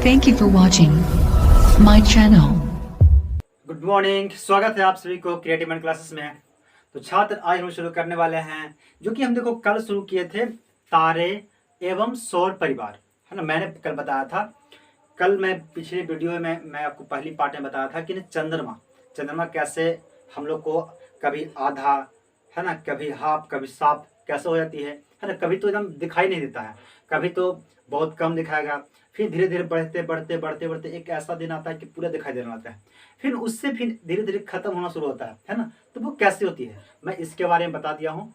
Thank you for watching my channel. Good morning, स्वागत है आप सभी को क्रिएटिव माइंड क्लासेस में। तो छात्र आज हम शुरू करने वाले हैं जो कि हम देखो कल शुरू किए थे, तारे एवं सौर परिवार, है ना। मैंने कल बताया था, कल मैं पिछले वीडियो में मैं आपको पहली पार्ट में बताया था कि चंद्रमा कैसे हम लोग को कभी आधा, है ना, कभी हाफ, कभी साफ कैसे हो जाती है ना। कभी तो एकदम दिखाई नहीं देता है, कभी तो बहुत कम दिखाएगा, फिर धीरे धीरे बढ़ते बढ़ते बढ़ते बढ़ते एक ऐसा दिन आता है कि पूरा दिखाई देने लगता है, फिर उससे फिर धीरे धीरे खत्म होना शुरू होता है ना। तो वो कैसे होती है मैं इसके बारे में बता दिया हूँ।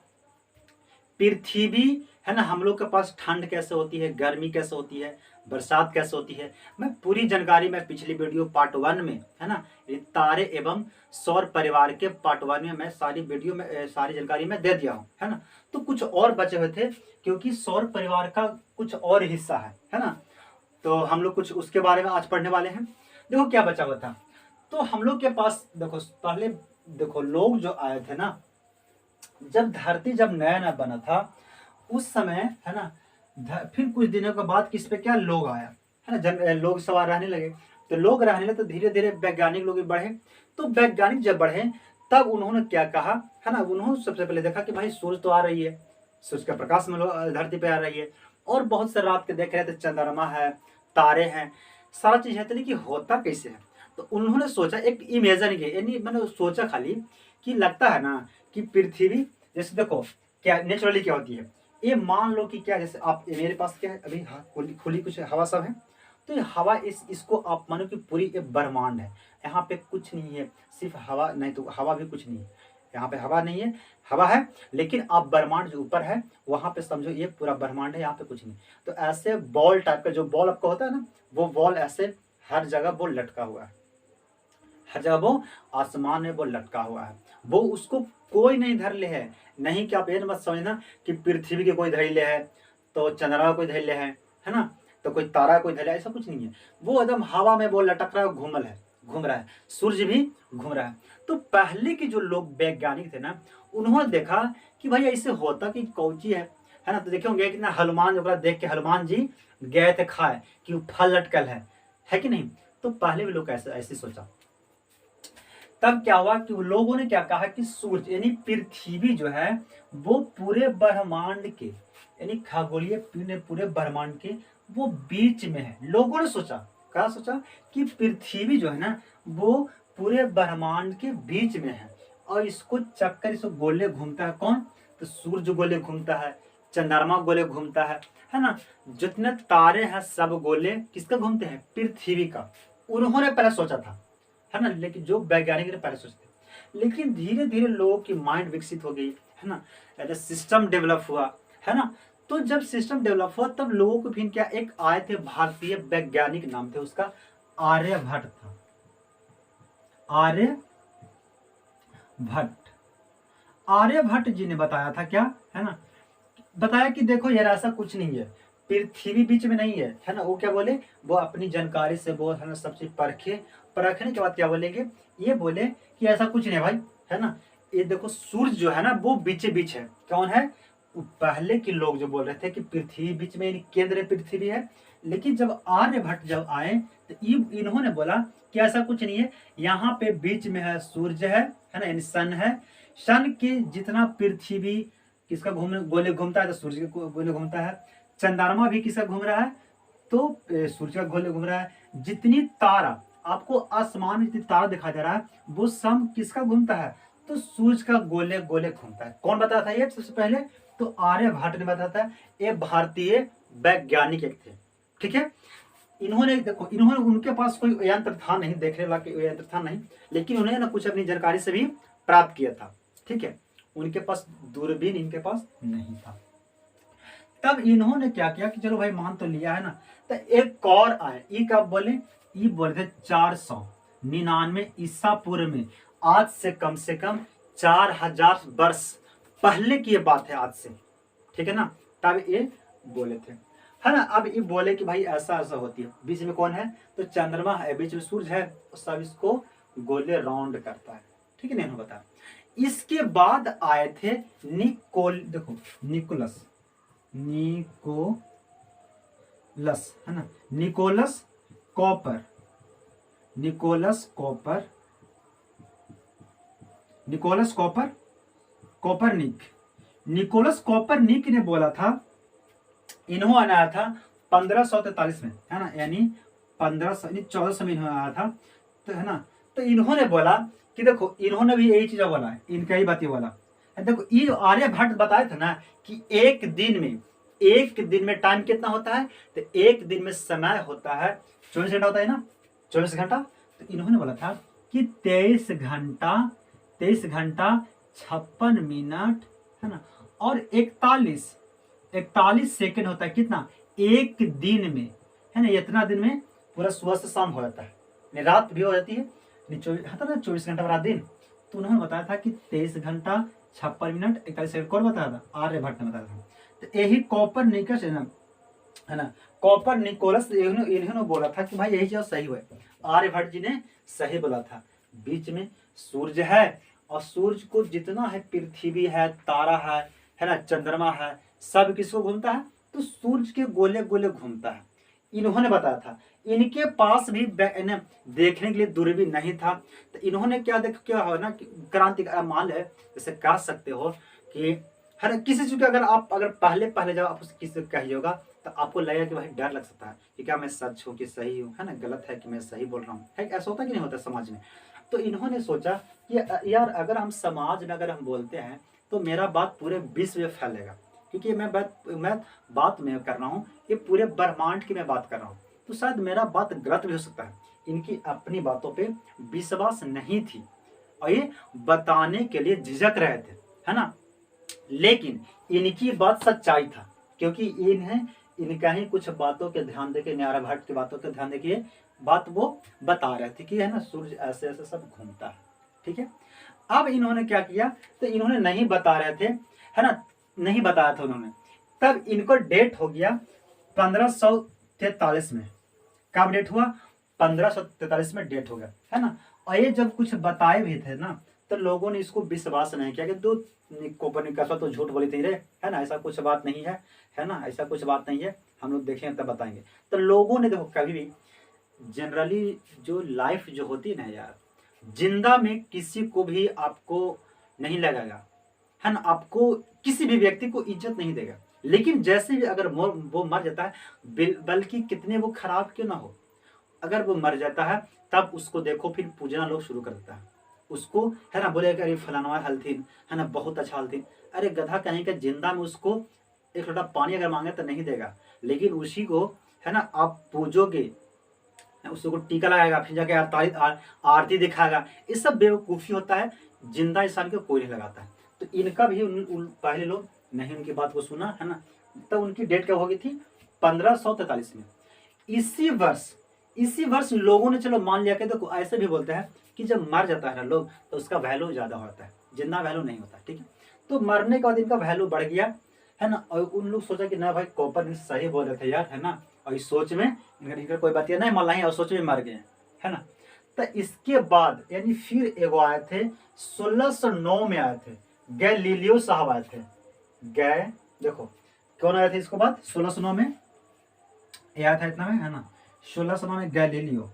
पृथ्वी, है ना, हम लोग के पास ठंड कैसे होती है, गर्मी कैसे होती है, बरसात कैसे होती है, मैं पूरी जानकारी में पिछली वीडियो पार्ट 1 में, है ना, ये तारे एवं सौर परिवार के पार्ट 1 में मैं सारी वीडियो में सारी जानकारी में दे दिया हूँ, है ना। तो कुछ और बचे हुए थे क्योंकि सौर परिवार का कुछ और हिस्सा है ना। तो हम लोग कुछ उसके बारे में आज पढ़ने वाले हैं। देखो क्या बचा हुआ था। तो हम लोग के पास देखो पहले, देखो लोग जो आए थे ना, जब धरती जब नया नया बना था उस समय, है ना, फिर कुछ दिनों के बाद किस पे क्या लोग आया, है ना, जब लोग सवार रहने लगे, तो लोग रहने लगे तो धीरे धीरे वैज्ञानिक लोग भी बढ़े। तो वैज्ञानिक जब बढ़े तब उन्होंने क्या कहा, है ना, उन्होंने सबसे पहले देखा कि भाई सूरज तो आ रही है, सूरज का प्रकाश में धरती पे आ रही है, और बहुत से रात के देख रहे थे चंद्रमा है, तारे हैं, सारा चीज है, तो लेकिन होता कैसे है। तो उन्होंने सोचा, एक इमेजन की, यानी मैंने सोचा खाली कि लगता है ना कि पृथ्वी, जैसे देखो क्या नेचुरली क्या होती है, ये मान लो कि क्या, जैसे आप मेरे पास क्या है अभी, खुली कुछ हवा सब है, तो ये हवा इसको आप मानो कि पूरी एक ब्रह्मांड है, यहाँ पे कुछ नहीं है, सिर्फ हवा, नहीं तो हवा भी कुछ नहीं है, यहाँ पे हवा नहीं है, हवा है, लेकिन आप ब्रह्मांड जो ऊपर है वहां पे समझो ये पूरा ब्रह्मांड है, यहाँ पे कुछ नहीं। तो ऐसे बॉल टाइप का जो बॉल आपका होता है ना, वो बॉल ऐसे हर जगह वो लटका हुआ है, हर जगह वो आसमान में वो लटका हुआ है, वो उसको कोई नहीं धर ले है। नहीं कि आप ये मत समझना कि पृथ्वी के कोई धैर्य है, तो चंद्रमा कोई धैर्य है ना, तो कोई तारा कोई धैर्य, ऐसा कुछ नहीं है। वो एकदम हवा में वो लटक रहा है, घूम रहा है, सूर्य भी घूम रहा है। तो पहले के जो लोग वैज्ञानिक थे ना, उन्होंने देखा कि भाई ऐसे होता कि कौची है ना। तो देखे होंगे कि ना हनुमान जो देख के हनुमान जी गए थे खाए कि फल लटकल है कि नहीं। तो पहले भी लोग ऐसे ऐसे सोचा। तब क्या हुआ कि लोगों ने क्या कहा कि सूर्य यानी पृथ्वी जो है वो पूरे ब्रह्मांड के, यानी खगोलीय पूरे ब्रह्मांड के वो बीच में है। लोगों ने सोचा, क्या सोचा कि पृथ्वी जो है ना वो पूरे ब्रह्मांड के बीच में है, और इसको चक्कर, इसको गोले घूमता है कौन, तो सूर्य गोले घूमता है, चंद्रमा गोले घूमता है ना। जितने तारे हैं सब गोले किसका घूमते हैं, पृथ्वी का। उन्होंने पहले सोचा था, है ना, लेकिन जो वैज्ञानिक ने पहले सोचते, लेकिन धीरे धीरे लोगों की माइंड विकसित हो गई, है ना, सिस्टम डेवलप हुआ, है ना। तो जब सिस्टम डेवलप हुआ तब लोगों को फिर क्या, एक आए थे भारतीय वैज्ञानिक, नाम थे उसका आर्यभट्ट था, आर्यभट्ट। आर्यभट्ट जी ने बताया था क्या, है ना, बताया कि देखो यार ऐसा कुछ नहीं है, पृथ्वी बीच में नहीं है ना। वो क्या बोले, वो अपनी जानकारी से वो, है ना, सब चीज परखने के बाद क्या बोलेंगे, ये बोले कि ऐसा कुछ नहीं भाई, है ना। ये देखो सूर्य जो है ना वो बीचे बीच है, कौन है, पहले के लोग जो बोल रहे थे कि पृथ्वी बीच में, केंद्र पृथ्वी है। लेकिन जब आर्यभट्ट जब आए तो इन्होंने बोला कि ऐसा कुछ नहीं है, यहाँ पे बीच में है सूर्य है ना, यानी सन है, सन के जितना पृथ्वी किसका गोले घूमता है, तो सूर्य के गोले घूमता है, चंद्रमा भी किसका घूम रहा है, तो सूर्य का गोले घूम रहा है। जितनी तारा आपको आसमान में जितनी तारा दिखाई दे रहा है वो सब किसका घूमता है, तो सूर्य का गोले गोले घूमता है। कौन बताया था ये सबसे पहले, तो आर्यभट्ट ने बताया था। ये भारतीय वैज्ञानिक एक थे, ठीक है। इन्होंने देखो, इन्होंने, उनके पास कोई यंत्र था नहीं, देखने वाला कोई यंत्र था नहीं, लेकिन उन्हें ना कुछ अपनी जानकारी से भी प्राप्त किया था, ठीक है। उनके पास दूरबीन इनके पास नहीं था। तब इन्होंने क्या किया कि चलो भाई मान तो लिया है ना, तो एक और आए, ये कब बोले, ये बोले थे 499 ईसा पूर्व में, आज से कम 4000 वर्ष पहले की ये बात है, आज से, ठीक है ना। तब ये बोले थे, है ना। अब ये बोले कि भाई ऐसा ऐसा होती है, बीच में कौन है, तो चंद्रमा है, बीच में सूर्य है, तो सब इसको गोले राउंड करता है, ठीक है, नहीं बता। इसके बाद आए थे निकोलस, है ना, निकोलस कॉपर, निकोलस कॉपरनिक। निकोलस कॉपरनिक ने बोला था, इन्होंने आया था 1543 में, है ना, यानी 1400 में इन्होंने आया था, तो है ना। तो इन्होंने बोला कि देखो, इन्होंने भी यही चीज बोला है, इनका ही बात ये बोला। देखो ये आर्यभट्ट बताए थे ना कि एक दिन में टाइम कितना होता है, तो एक दिन में समय होता है 24 घंटा होता है ना, 24 घंटा। तो इन्होंने बोला था कि 23 घंटा 56 मिनट, है ना, और 41 सेकंड होता है, कितना, एक दिन में, है ना। इतना दिन में पूरा सुबह से शाम हो जाता है, रात भी हो जाती है, 24 घंटा रात दिन। तो उन्होंने बताया था कि 23 घंटा 56 मिनट 41 सेकंड। कौन बताया था? आर्यभट्ट ने बताया था। तो यही कॉपरनिकस है ना, कॉपरनिकोलस, इन्होंने बोला था कि भाई यही चीज सही हुआ। आर्यभट्ट जी ने सही बोला था। बीच में सूर्य है, और सूर्य को जितना है, पृथ्वी है, तारा है ना, चंद्रमा है, सब किसको घूमता है, तो सूर्य के गोले गोले घूमता है। इन्होंने बताया था। इनके पास भी देखने के लिए दूरबीन नहीं था। तो इन्होंने क्या हो ना, क्रांति मान है, जैसे कह सकते हो कि हर किसी चीज का अगर पहले जब आप किसी से कहिएगा, तो आपको लगेगा कि भाई डर लग सकता है कि क्या मैं सच हूँ कि सही हूँ, है ना, गलत है कि मैं सही बोल रहा हूँ, है ऐसा होता कि नहीं होता समाज में। तो इन्होंने सोचा कि यार अगर हम समाज में अगर हम बोलते हैं, तो मेरा बात पूरे विश्व में फैलेगा, क्योंकि मैं बात में कर रहा हूँ, ये पूरे ब्रह्मांड की मैं बात कर रहा हूँ, तो शायद मेरा बात गलत भी हो सकता है। इनकी अपनी बातों पे विश्वास नहीं थी, और ये बताने के लिए झिझक रहे थे, है ना। लेकिन इनकी बात सच्चाई था, क्योंकि इनका ही कुछ बातों के ध्यान देके, आर्यभट्ट की बातों के ध्यान देके बात वो बता रहे थे कि है ना, सूर्य ऐसे ऐसे सब घूमता है, ठीक है। अब इन्होंने क्या किया, तो इन्होंने नहीं बता रहे थे, है ना, नहीं बताया था उन्होंने। तब इनको डेट हो गया 1543 में। कब डेट हुआ? 1543 में डेट हो गया, है ना। और ये जब कुछ बताए भी थे ना, तो लोगों ने इसको विश्वास नहीं किया कि तो कोपरनिकस तो झूठ बोली थी रे, है ना, ऐसा कुछ बात नहीं है ना, ऐसा कुछ बात नहीं है, हम लोग देखेंगे तब बताएंगे। तो लोगों ने देखो, कभी भी जनरली जो लाइफ जो होती है ना यार, जिंदा में किसी को भी आपको नहीं लगेगा, है ना, आपको किसी भी व्यक्ति को इज्जत नहीं देगा। लेकिन जैसे भी अगर वो मर जाता है, बल्कि कितने वो खराब क्यों ना हो, अगर वो मर जाता है, तब उसको देखो फिर पूजना लोग शुरू कर देता है उसको, है ना, बोलेगा अरे फलाना हलथीन, है ना, बहुत अच्छा हलथीन। अरे गधा कहीं का, जिंदा में उसको एक लोटा पानी अगर मांगे तो नहीं देगा, लेकिन उसी को, है ना, आप पूजोगे, उसको टीका लगाएगा, फिर जाके आरती दिखाएगा। ये सब बेवकूफ़ी होता है, जिंदा इंसान को कोई नहीं लगाता है। तो इनका भी पहले लोग नहीं उनकी बात को सुना, है ना। तब उनकी डेट कब हो गई थी? 1543 में। इसी वर्ष लोगों ने चलो मान लिया कि तो ऐसे भी बोलते हैं कि जब मर जाता है ना लोग, तो उसका वैल्यू ज़्यादा होता है, जिंदा वैल्यू नहीं होता, ठीक है। तो मरने के बाद इनका वैल्यू बढ़ गया, है ना। और उन लोग सोचा कि ना भाई कॉपरनिकस सही बोल रहे थे यार, है ना। और इस सोच में इनका कोई बात नहीं मान, और सोच में मर गए, है ना। तो इसके बाद यानी फिर एगो आए थे, 1609 में आए थे, गैलीलियो साहब आए थे। देखो कौन आया था इसके बाद? 1609 में आया था, इतना में, है ना। 1609 में गैलीलियो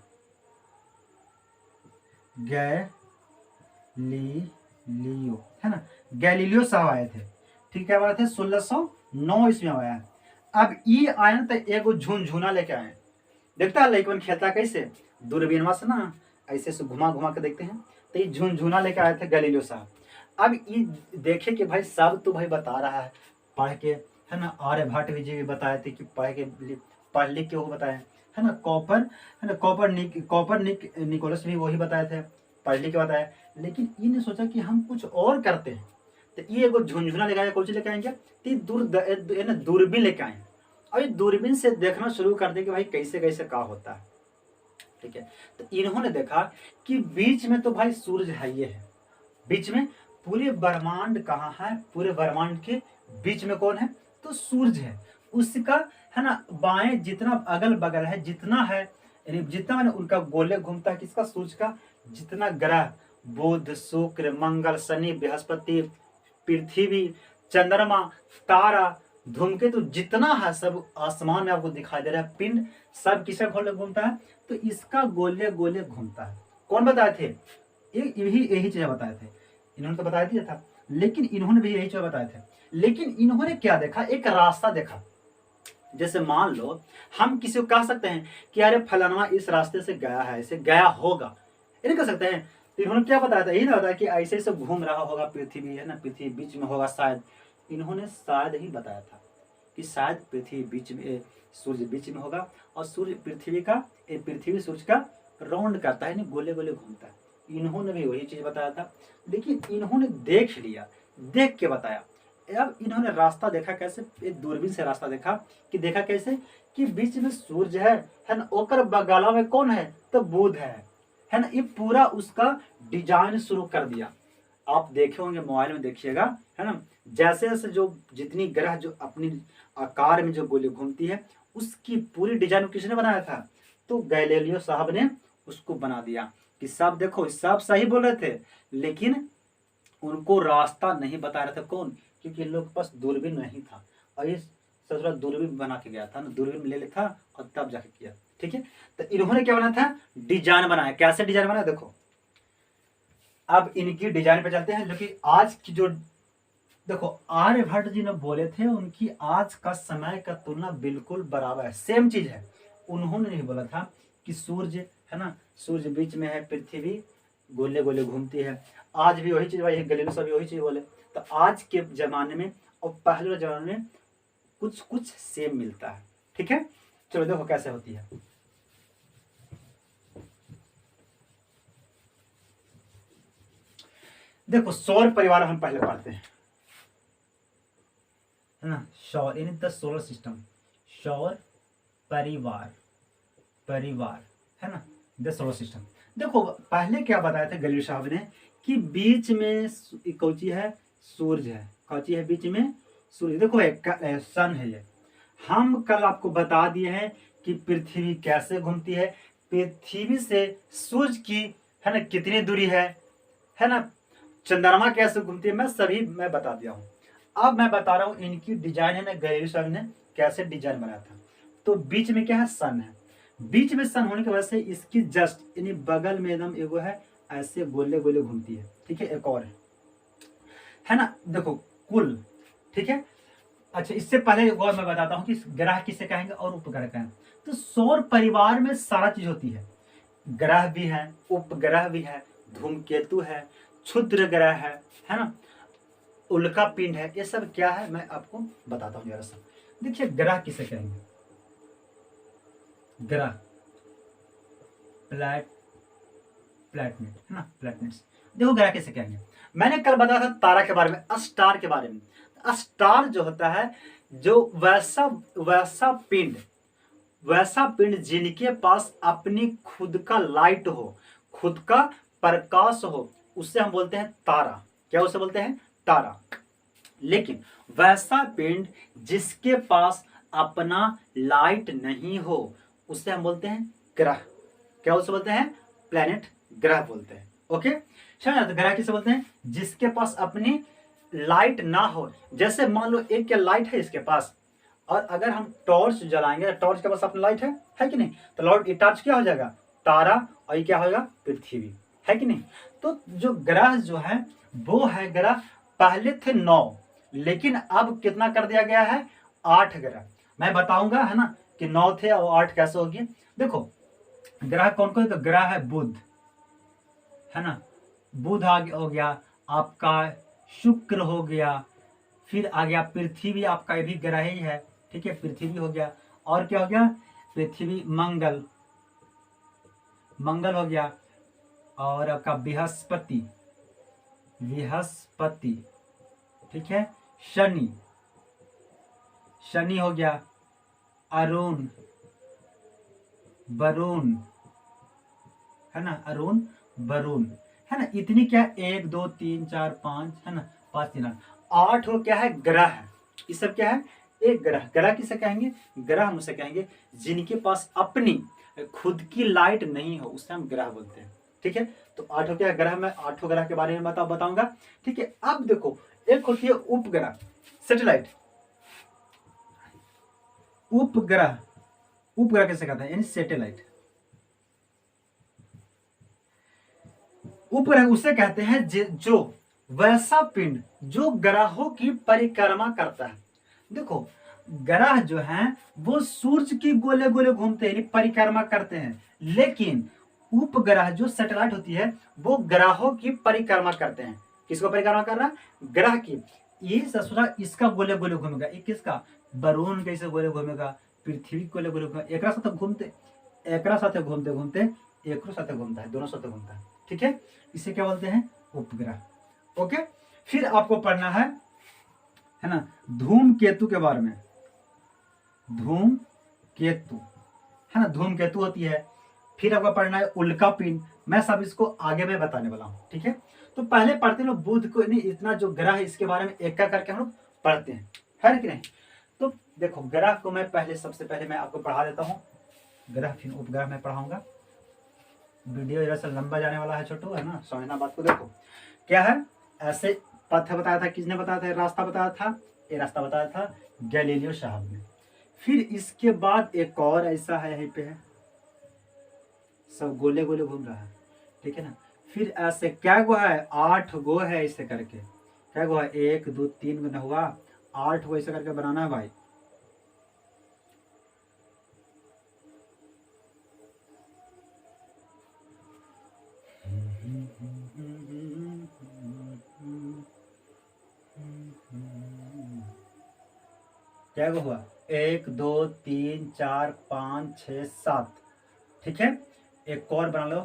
है ना, गैलीलियो साहब आए थे, ठीक है। आए थे 1609 ईस्वी में आया। अब ये आए ना, तो एगो झुनझुना लेके आए। देखता है लड़कन खेलता कैसे, दूरबीन से ना ऐसे से घुमा घुमा के देखते हैं। तो ये झुनझुना लेके आए थे गैलीलियो साहब। अब ये देखे कि भाई सब तो भाई बता रहा है पढ़ के, है ना। आर्यभट्ट जी भी बताए थे कि पढ़ लिख के वो बताए, है ना। निकोलस भी वही बताए थे, पढ़ लिख के बताया। लेकिन इन्हें सोचा कि हम कुछ और करते हैं, तो ये एगो झुनझुना लेके आए। कौन सी लेके आएंगे? दूरबीन लेके आए, और ये दूरबीन से देखना शुरू कर दे कि भाई कैसे कैसे क्या होता है, ठीक है। तो इन्होंने देखा कि बीच में तो भाई सूर्य है, ये है बीच में, पूरे ब्रह्मांड कहाँ है, पूरे ब्रह्मांड के बीच में कौन है? तो सूर्य है। उसका, है ना, बाएं जितना अगल बगल है, जितना है, यानी जितना मैंने उनका गोले घूमता है, किसका? सूर्य का। जितना ग्रह, बुध, शुक्र, मंगल, शनि, बृहस्पति, पृथ्वी, चंद्रमा, तारा, धूमकेतु जितना है सब आसमान में आपको दिखाई दे रहा है, पिंड सब किसका गोले घूमता है, तो इसका गोले गोले घूमता है। कौन बताए थे, यही यही चीजें बताए थे, इन्होंने तो बता दिया था, लेकिन इन्होंने भी यही चीजें बताए थे। लेकिन इन्होंने क्या देखा, एक रास्ता देखा। जैसे मान लो हम किसी को कह सकते हैं कि अरे फलाना इस रास्ते से गया है, ऐसे गया होगा, ये नहीं कह सकते हैं। तो इन्होंने क्या बताया था, यही ना बताया कि ऐसे ऐसे घूम रहा होगा पृथ्वी, है ना, पृथ्वी बीच में होगा शायद। इन्होंने शायद ही बताया था कि शायद पृथ्वी बीच में, सूर्य बीच में होगा और सूर्य पृथ्वी का, पृथ्वी सूर्य का राउंड करता है, गोले गोले घूमता है। इन्होंने भी वही चीज बताया था, लेकिन इन्होंने देख लिया, देख के बताया। अब इन्होंने रास्ता देखा कैसे, एक दूरबीन से रास्ता देखा, कि देखा कैसे कि बीच में सूर्य है ना, ओकर बगला में कौन है, तो बुध है ना। ये पूरा उसका डिजाइन शुरू कर दिया। आप देखे होंगे मोबाइल में, देखिएगा, है ना, जैसे जैसे जो जितनी ग्रह जो अपनी आकार में जो गोली घूमती है, उसकी पूरी डिजाइन किसने बनाया था, तो गैलीलियो साहब ने उसको बना दिया। कि सब देखो, सब सही बोल रहे थे, लेकिन उनको रास्ता नहीं बता रहे थे। कौन, क्योंकि इन लोग के पास दूरबीन नहीं था, और ये ससुरा दूरबीन बना के गया था ना, दूरबीन ले लेता और तब जाके किया। ठीक है, तो इन्होंने क्या बनाया था, डिजाइन बनाया। कैसे डिजाइन बनाया, देखो अब इनकी डिजाइन पे चलते हैं। जो कि आज की जो, देखो आर्यभट्ट जी ने बोले थे, उनकी आज का समय का तुलना बिल्कुल बराबर है, सेम चीज है। उन्होंने नहीं बोला था कि सूर्य, है ना, सूर्य बीच में है, पृथ्वी गोले गोले घूमती है। आज भी वही चीज भाई, गैलीलियो सब वही चीज बोले। तो आज के जमाने में और पहले जमाने में कुछ कुछ सेम मिलता है। ठीक है, चलो देखो कैसे होती है। देखो सौर परिवार हम पहले पढ़ते हैं, है ना, सौर इन द सोलर सिस्टम, सौर परिवार, परिवार, है ना, द सोलर सिस्टम। देखो पहले क्या बताया था गैलीलियो साहब ने, कि बीच में कौची है, सूर्य है, कौची है बीच में, सूर्य। देखो एक सन है ये। हम कल आपको बता दिए हैं कि पृथ्वी कैसे घूमती है, पृथ्वी से सूर्य की, है ना, कितनी दूरी है ना, चंद्रमा कैसे घूमती है, मैं बता दिया हूँ। अब मैं बता रहा हूँ इनकी डिजाइन, है ना, गैलीलियो साहब ने कैसे डिजाइन बनाया था। तो बीच में क्या है, सन है। बीच में सन होने की वजह से इसकी जस्ट यानी बगल में एकदम एगो है, ऐसे गोले गोले घूमती है। ठीक है, एक और है ना, देखो कुल। ठीक है, अच्छा इससे पहले एक और मैं बताता हूँ कि ग्रह किसे कहेंगे और उपग्रह कहेंगे। तो सौर परिवार में सारा चीज होती है, ग्रह भी है, उपग्रह भी है, धूमकेतु है, क्षुद्र ग्रह है ना, उल्का पिंड है। ये सब क्या है मैं आपको बताता हूँ जरा सा। देखिए ग्रह किसे कहेंगे, ग्रह प्लैनेट, है ना, प्लैनेट्स। देखो ग्रह किसे कहेंगे, मैंने कल बताया था तारा के बारे में, स्टार के बारे में। स्टार जो होता है, जो वैसा पिंड जिनके पास अपनी खुद का लाइट हो, खुद का प्रकाश हो, उससे हम बोलते हैं तारा। क्या उसे बोलते हैं, तारा। लेकिन वैसा पिंड जिसके पास अपना लाइट नहीं हो, उससे हम बोलते हैं ग्रह। क्या उसे बोलते हैं, प्लैनेट, ग्रह बोलते हैं। ओके, समझ, तो ग्रह किसे बोलते हैं, जिसके पास अपनी लाइट ना हो। जैसे मान लो एक क्या लाइट है इसके पास, और अगर हम टॉर्च जलाएंगे, टॉर्च के पास अपनी लाइट है कि नहीं, तो लॉर्ड ये टॉर्च क्या हो जाएगा, तारा, और ये क्या होगा, पृथ्वी, है कि नहीं। तो जो ग्रह जो है वो है ग्रह, पहले थे 9, लेकिन अब कितना कर दिया गया है, 8 ग्रह। मैं बताऊंगा, है ना, कि 9 थे और 8 कैसे होगी। देखो ग्रह कौन कौन, तो ग्रह है बुध, है ना, बुध आगे हो गया आपका, शुक्र हो गया, फिर आ गया पृथ्वी, आपका ये भी ग्रह ही है। ठीक है, पृथ्वी हो गया, और क्या हो गया, पृथ्वी, मंगल हो गया, और आपका बृहस्पति, ठीक है, शनि हो गया, अरुण, वरुण, है ना, अरुण, वरुण, है ना। इतनी क्या, 1 2 3 4 5, है ना, 5 3 8 हो क्या है, ग्रह। ये सब क्या है, एक ग्रह। ग्रह किसे कहेंगे, ग्रह हम उसे कहेंगे जिनके पास अपनी खुद की लाइट नहीं हो, उससे हम ग्रह बोलते हैं। ठीक है, तो 8 हो क्या ग्रह, मैं 8 ग्रह के बारे में बताऊंगा। ठीक है, अब देखो एक होती है उपग्रह, सैटेलाइट। उपग्रह, उपग्रह कैसे कहते हैं, यानी सैटेलाइट। उपग्रह उसे कहते हैं जो वैसा पिंड जो ग्रहों की परिक्रमा करता है। देखो ग्रह जो हैं वो सूर्य की गोले गोले घूमते हैं, यानी परिक्रमा करते हैं, लेकिन उपग्रह जो सैटेलाइट होती है वो ग्रहों की परिक्रमा करते हैं। किसको परिक्रमा कर रहा है, ग्रह की। ये सोचा इसका गोले गोले घूमेगा, ये किसका, वरुण कैसे गोले घूमेगा, पृथ्वी गोले गोले घूमेगा, एकरा साथ घूमते, एकरा साथ घूमते घूमते एकरो साथ घूमता है, दोनों साथ घूमता है, ठीक है। इसे क्या बोलते हैं, उपग्रह। ओके, फिर आपको पढ़ना है ना धूमकेतु के बारे में। धूमकेतु है ना, धूमकेतु होती है। फिर आपको पढ़ना है उल्का पिंड। मैं सब इसको आगे में बताने वाला हूँ, ठीक है। तो पहले पढ़ते लोग बुध को, नहीं इतना जो ग्रह है इसके बारे में एक का करके हम लोग पढ़ते हैं, है कि नहीं। तो देखो ग्रह को मैं पहले, सबसे पहले मैं आपको पढ़ा देता हूँ ग्रह, फिर उपग्रह में पढ़ाऊंगा। वीडियो जरा सा लंबा जाने वाला है छोटू, है ना, समझना बात को। देखो क्या है, ऐसे पथ बताया था, किसने बताया था, रास्ता बताया था, ये रास्ता बताया था गैलीलियो साहब ने। फिर इसके बाद एक और ऐसा है, यहीं पे है, सब गोले गोले घूम रहा है, ठीक है ना। फिर ऐसे क्या गो है, 8 गो है, ऐसे करके क्या गो है, 1 2 3 गो न हुआ, 8 गो ऐसे करके बनाना है भाई। क्या हुआ, 1 2 3 4 5 6 7, ठीक है। एक और बना लो,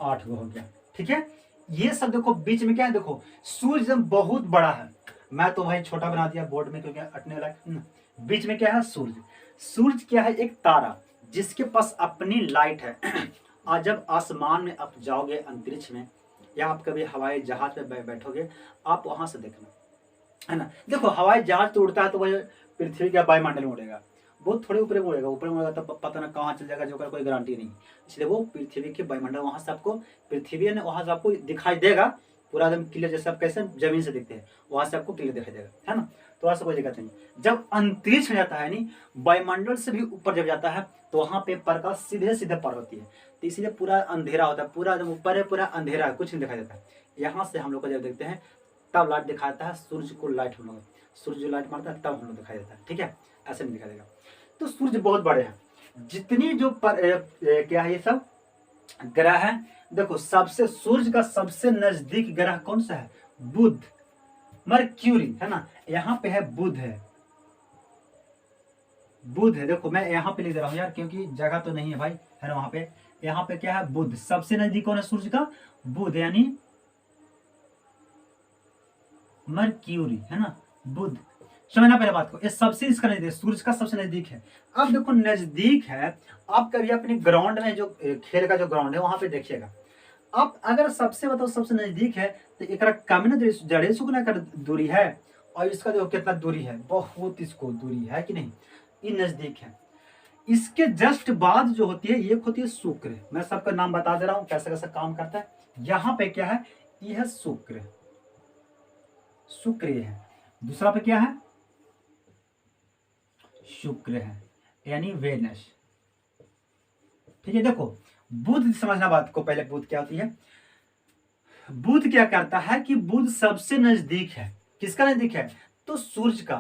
8 गो हो गया, ठीक है। ये सब देखो बीच में क्या है, देखो सूर्य बहुत बड़ा है, मैं तो भाई छोटा बना दिया बोर्ड में क्योंकि अटने वाला। बीच में क्या है, सूर्य। सूर्य क्या है, एक तारा जिसके पास अपनी लाइट है। और जब आसमान में आप जाओगे अंतरिक्ष में, या आप कभी हवाई जहाज पे बैठोगे, आप वहां से देखना, है ना। देखो हवाई जहाज तो उड़ता है तो वह पृथ्वी के वायुमंडल में उड़ेगा, वो थोड़े ऊपर उड़ेगा, ऊपर उड़ेगा तो पता ना कहाँ चल जाएगा, जो का कोई गारंटी नहीं। इसलिए वो पृथ्वी के वायुमंडल, वहां से आपको पृथ्वी ने वहां से आपको दिखाई देगा पूरा एकदम क्लियर, जैसे आप कैसे जमीन से दिखते हैं वहां से आपको क्लियर दिखाई देगा, है ना। तो वहां से कोई दिक्कत नहीं। जब अंतरिक्ष में जाता है, नहीं वायुमंडल से भी ऊपर जब जाता है, तो वहां पे प्रकाश सीधे सीधे पार होती है, तो इसीलिए पूरा अंधेरा होता है, पूरा एकदम ऊपर है, पूरा अंधेरा है, कुछ नहीं दिखाई देता। यहाँ से हम लोग को जब देखते हैं तब लाइट दिखाता है, सूर्य को लाइट हम लोग, सूर्य जो लाइट मारता है तब हम लोग दिखाई देता है, ठीक है, ऐसे नहीं दिखाई देगा। तो सूर्य बहुत बड़े हैं, जितनी जो क्या है ये सब ग्रह है। देखो सबसे सूर्य का सबसे नजदीक ग्रह कौन सा है, बुध, मरक्यूरी, है ना। यहाँ पे है बुध, है बुध है। देखो मैं यहाँ पे लिख दे रहा हूँ यार, क्योंकि जगह तो नहीं है भाई, है ना। वहां पे, यहाँ पे क्या है, बुध। सबसे नजदीक कौन है सूर्य का, बुध, यानी मरक्यूरी, है ना, बुध। समझना पहले बात को, ये सबसे इसका नजदीक, सूर्य का सबसे नजदीक है। अब देखो नजदीक है, आप कभी अपने ग्राउंड में जो खेल का जो ग्राउंड है वहां पे देखिएगा, आप अगर सबसे बताओ सबसे नजदीक है तो एक कम न जड़े सुखना कर दूरी है, और इसका जो कितना दूरी है, बहुत इसको दूरी है कि नहीं, ये नजदीक है। इसके जस्ट बाद जो होती है एक होती है शुक्र। मैं सबका नाम बता दे रहा हूं कैसे कैसे काम करता है। यहाँ पे क्या है, यह है शुक्र, शुक्र है। दूसरा पे क्या है, शुक्र है, यानी वेनस, ठीक है। देखो बुध, समझना बात को पहले, बुध क्या होती है। बुध क्या करता है कि बुध सबसे नजदीक है, किसका नजदीक है, तो सूर्य का।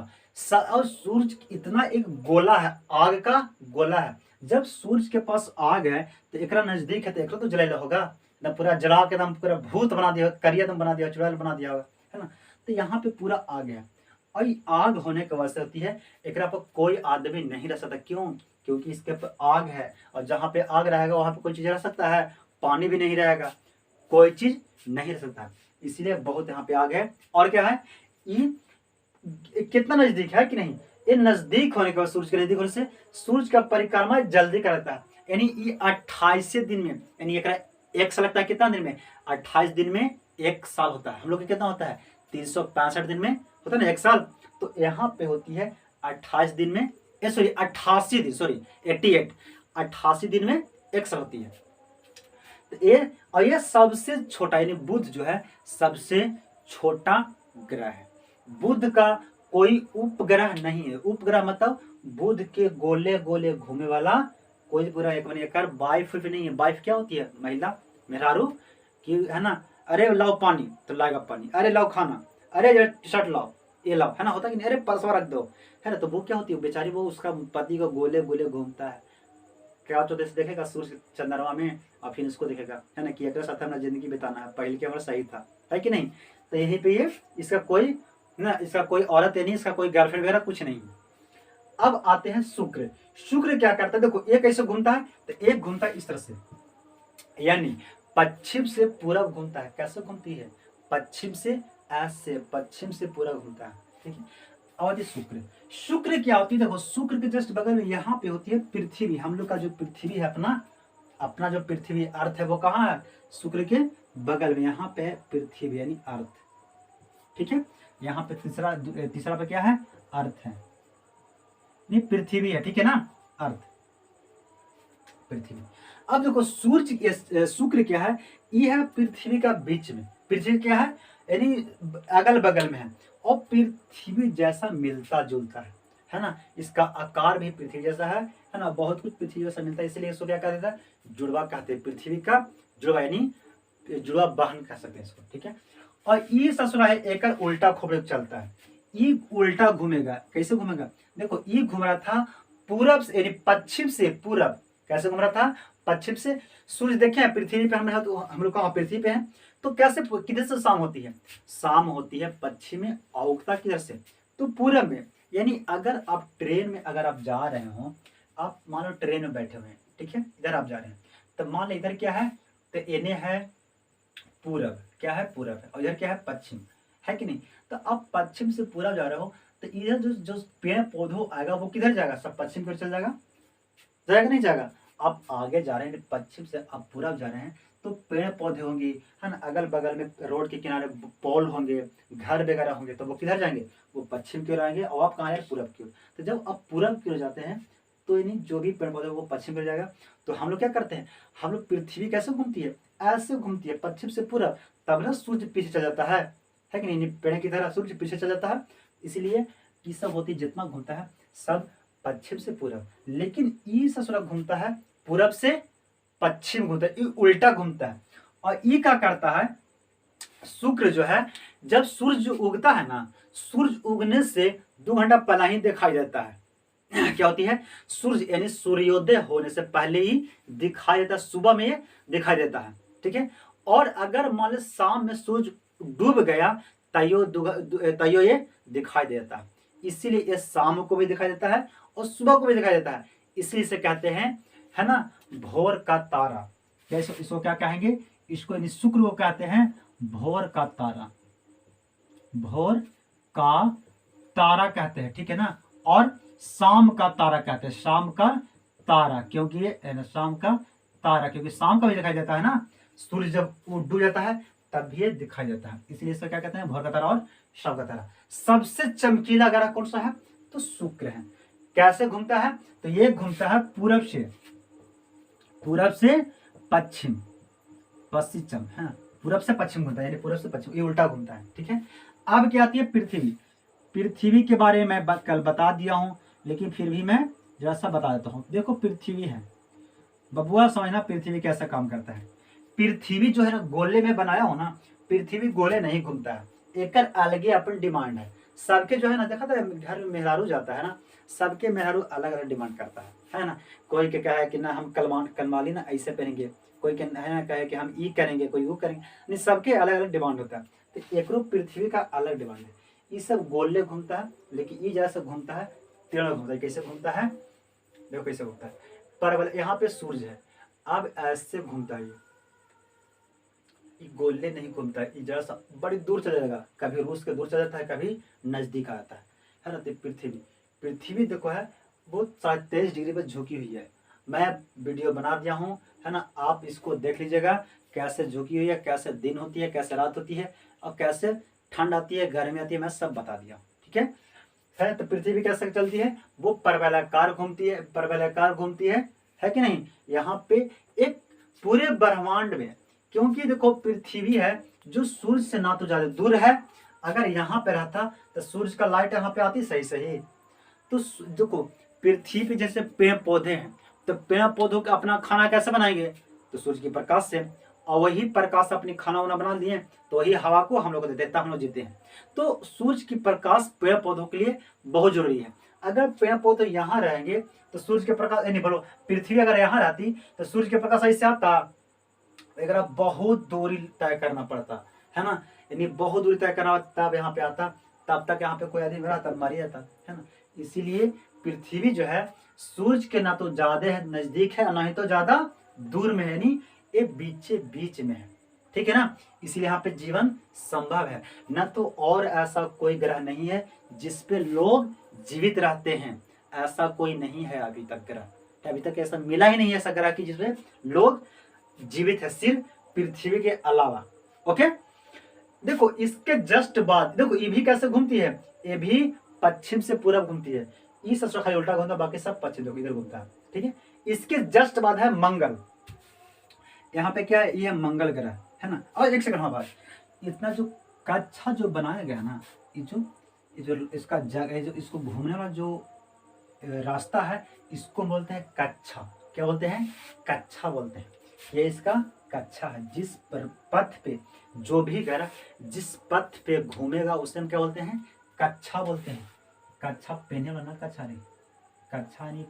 और सूर्य इतना एक गोला है, आग का गोला है। जब सूर्य के पास आग है तो एक नजदीक है, तो एक तो जलेला होगा ना, पूरा जला के एकदम पूरा भूत बना दिया, करिया दम बना दिया, चुड़ैल बना दिया होगा, है ना। तो यहाँ पे पूरा आग है, और आग होने की वजह से होती है एक पर कोई आदमी नहीं रह सकता। क्यों, क्योंकि इसके पर आग है, और जहाँ पे आग रहेगा वहां पे कोई चीज रह सकता है, पानी भी नहीं रहेगा, कोई चीज नहीं रह सकता, इसलिए बहुत यहाँ पे आग है। और क्या है, ये कितना नजदीक है कि नहीं, ये नजदीक होने के बाद, सूर्य के नजदीक होने से सूर्य का परिक्रमा जल्दी करता है, यानी ये 28 दिन में, यानी एक साल लगता है कितना दिन में, 28 दिन में एक साल होता है। हम लोग कितना होता है, 365 दिन में होता है ना एक साल। तो यहाँ पे होती है 28 दिन में, सॉरी 88 दिन, सॉरी 88, 88 दिन में एक साल होती है। तो ये, और ये सबसे छोटा, यानी बुध जो है सबसे छोटा ग्रह है। बुध का कोई उपग्रह नहीं है। उपग्रह मतलब बुध के गोले गोले घूमे वाला कोई पूरा एक मैंने एक वाइफ भी नहीं है। वाइफ क्या होती है? महिला, मेहरारू की, है ना। अरे लाओ पानी तो लाएगा पानी, अरे लाओ खाना, अरे ये टी शर्ट लाओ, ये लाओ, है ना, होता कि नहीं, अरे परसवा रख दो, है ना। तो वो क्या होती है बेचारी, वो उसका पति को गोले गोले घूमता है। क्या चौथे से देखेगा सूर्य चंद्रमा में, और फिर इसको देखेगा, है ना, कि एक साथ हमारा जिंदगी बिताना है, पहले के हमारा सही था, है कि नहीं। तो यहीं पे ये इसका कोई ना, इसका कोई औरत है नहीं, इसका कोई गर्लफ्रेंड वगैरह कुछ नहीं। अब आते हैं शुक्र। शुक्र क्या करता है, देखो एक ऐसे घूमता है तो एक घूमता है इस तरह से, यानी पश्चिम से पूरब घूमता है। कैसे घूमती है? पश्चिम से, ऐसे पश्चिम से पूरब घूमता है, ठीक है। और ये शुक्र, शुक्र क्या होती है, देखो शुक्र के जस्ट बगल में यहाँ पे होती है पृथ्वी। हम लोग का जो पृथ्वी है, अपना अपना जो पृथ्वी अर्थ है, वो कहाँ है? शुक्र के बगल में यहाँ पे है पृथ्वी यानी अर्थ, ठीक है। यहाँ पे तीसरा पे क्या है? अर्थ है, नहीं पृथ्वी है, ठीक है ना, अर्थ पृथ्वी। अब देखो सूर्य शुक्र क्या है, ये है पृथ्वी का बीच में। पृथ्वी क्या है, यानी अगल बगल में है, और पृथ्वी जैसा मिलता जुलता है ना। इसका आकार भी पृथ्वी जैसा है ना, बहुत कुछ पृथ्वी जैसा मिलता है, इसलिए इसको क्या कहते हैं? जुड़वा कहते हैं। पृथ्वी का जुड़वा यानी जुड़वा बहन कह सकते हैं इसको, ठीक है। और ये ससुरा है एक उल्टा खोपड़े चलता है, ये उल्टा घूमेगा। कैसे घूमेगा? देखो ये घूम रहा था पूरब से, यानी पश्चिम से पूरब। कैसे घूम रहा था? पश्चिम से। सूर्य देखे पृथ्वी पे, हम लोग कहाँ पृथ्वी पे हैं, तो कैसे किधर से शाम होती है? शाम होती है पश्चिम में, और उगता किधर से? तो पूरब में। यानी अगर आप ट्रेन में अगर आप जा रहे हो, आप मान लो ट्रेन में बैठे हुए हैं, ठीक है, इधर आप जा रहे हैं, तो मान लो इधर क्या है, तो इन्हें है पूरब, क्या है? पूरब है, और इधर क्या है? पश्चिम, है कि नहीं। तो आप पश्चिम से पूरब जा रहे हो, तो इधर जो पेड़ पौधों आएगा वो किधर जाएगा? सब पश्चिम की ओर चल जाएगा, जाएगा नहीं जाएगा? आप आगे जा रहे हैं पश्चिम से, आप पूरब जा रहे हैं, तो पेड़ पौधे होंगे, है ना, अगल बगल में रोड के किनारे पोल होंगे, घर वगैरह होंगे, तो वो किधर जाएंगे? वो पश्चिम की ओर आएंगे, और आप कहाँ आए? पूरब की ओर। तो जब आप पूरब की ओर जाते हैं, तो यानी जो भी पेड़ पौधे वो पश्चिम की ओर जाएगा। तो हम लोग क्या करते हैं, हम लोग पृथ्वी कैसे घूमती है? ऐसे घूमती है, पश्चिम से पूरब, तब ना सूर्य पीछे चल जाता है कि नहीं। पेड़ की तरह सूर्य पीछे चल जाता है, इसलिए ये सब होती, जितना घूमता है सब पश्चिम से पूरब। लेकिन ई ससुरा घूमता है पूरब से पश्चिम घूमता है, उल्टा घूमता है। और ई क्या करता है, शुक्र जो है, जब सूर्य उगता है ना, सूर्य उगने से 2 घंटा पहले ही दिखाई देता है। क्या होती है? सूर्य यानी सूर्योदय होने से पहले ही दिखाई देता है, सुबह में ये दिखाई देता है, ठीक है। और अगर मान लो शाम में सूर्य डूब गया, तैयो ये दिखाई देता है। इसीलिए ये शाम को भी दिखाई देता है और सुबह को भी दिखाई देता है, इसलिए इसे कहते हैं, है ना, भोर का तारा। कैसे इसको क्या कहेंगे? इसको यानी शुक्र को कहते हैं भोर का तारा, भोर का तारा कहते हैं, ठीक है ना। और शाम का तारा कहते हैं, शाम का तारा, क्योंकि ये है ना शाम का तारा, क्योंकि शाम का भी दिखाई देता है ना, सूर्य जब डूब जाता है तब भी ये दिखाई देता है, इसलिए इसको क्या कहते हैं? भोर का तारा और शाम का तारा। सबसे चमकीला ग्रह कौन सा है? तो शुक्र है। कैसे घूमता है? तो ये घूमता है पूरब से, पूरब से पश्चिम, पश्चिम है, पूरब से पश्चिम घूमता है, यानी पूरब से पश्चिम, ये उल्टा घूमता है, ठीक है। अब क्या आती है? पृथ्वी। पृथ्वी के बारे में मैं कल बता दिया हूं, लेकिन फिर भी मैं जरा सा बता देता हूं। देखो पृथ्वी है, बबुआ समझना पृथ्वी कैसा काम करता है। पृथ्वी जो है ना गोले में बनाया हो ना, पृथ्वी गोले नहीं घूमता है, एक अलग अपन डिमांड है। सबके जो है ना, देखा था घर में मेहरारू जाता है ना, सबके मेहरारू अलग अलग डिमांड करता है ना। कोई के कहे कि ना हम कलमाली ना ऐसे पहनेंगे, कोई के है ना कहे कि हम ई करेंगे, कोई वो करेंगे, नहीं सबके अलग अलग डिमांड होता है। तो एक पृथ्वी का अलग डिमांड है। ये सब गोले घूमता है, लेकिन ये जैसा घूमता है टेढ़ा घूमता है। कैसे घूमता है? देखो कैसे घूमता है। परवल यहाँ पे सूर्य है, अब ऐसे घूमता है, ये गोले नहीं घूमता है, ये जरा सा बड़ी दूर चला जाएगा, कभी रूस के दूर चला जाता है, कभी नजदीक आता है ना। तो पृथ्वी देखो है बहुत 23 डिग्री पर झुकी हुई है। मैं वीडियो बना दिया हूँ, है ना, आप इसको देख लीजिएगा कैसे झुकी हुई है, कैसे दिन होती है, कैसे रात होती है, और कैसे ठंड आती है, गर्मी आती है, मैं सब बता दिया, ठीक है। तो पृथ्वी कैसे चलती है? वो परवलयाकार घूमती है, परवलयाकार घूमती है कि नहीं। यहाँ पे एक पूरे ब्रह्मांड में क्योंकि देखो पृथ्वी है जो सूर्य से ना तो ज्यादा दूर है, अगर यहाँ पे रहता तो सूर्य का लाइट यहाँ पे आती सही सही। तो देखो पृथ्वी पे जैसे पेड़ पौधे हैं, तो पेड़ पौधों का अपना खाना कैसे बनाएंगे, तो सूर्य के प्रकाश से, और वही प्रकाश अपनी खाना वाना बना दिए तो वही हवा को हम लोग को देता है, हम लोग जीते हैं। तो सूर्य की प्रकाश पेड़ पौधों के लिए बहुत जरूरी है। अगर पेड़ पौधे यहाँ रहेंगे तो सूर्य के प्रकाश नहीं बोलो, पृथ्वी अगर यहाँ रहती तो सूर्य के प्रकाश ऐसे आता, अगर बहुत दूरी तय करना पड़ता है ना, यानी बहुत दूरी तय करना तब यहाँ पे आता, तब तक यहाँ पे कोई आदमी रहा तब मर जाता है ना। इसीलिए पृथ्वी जो है सूर्य के ना तो ज्यादा नजदीक है ना ही तो ज्यादा दूर में है, नहीं ये बीच में है, ठीक है ना। इसीलिए यहाँ पे जीवन संभव है, न तो और ऐसा कोई ग्रह नहीं है जिसपे लोग जीवित रहते हैं, ऐसा कोई नहीं है अभी तक ग्रह, अभी तक ऐसा मिला ही नहीं है ऐसा ग्रह की जिसपे लोग जीवित है, सिर्फ पृथ्वी के अलावा। ओके, देखो इसके जस्ट बाद देखो ये भी कैसे घूमती है, ये भी पश्चिम से पूरब घूमती है, इस अक्ष खाली उल्टा घूमता, बाकी सब पश्चिम देखो इधर घूमता है, ठीक है। इसके जस्ट बाद है मंगल, यहाँ पे क्या है, ये मंगल ग्रह है ना। और एक सेकंड हमारे इतना जो कक्षा जो बनाया गया ना, ये जो इसका जगह जो इसको घूमने वाला जो रास्ता है इसको बोलते हैं कक्षा। क्या बोलते हैं, कक्षा बोलते हैं। ये इसका कक्षा है, जिस पर पथ पे जो भी ग्रह जिस पथ पे घूमेगा उसे हम क्या बोलते हैं, कक्षा बोलते हैं। कक्षा पहने वाला कक्षा नहीं, कक्षा नहीं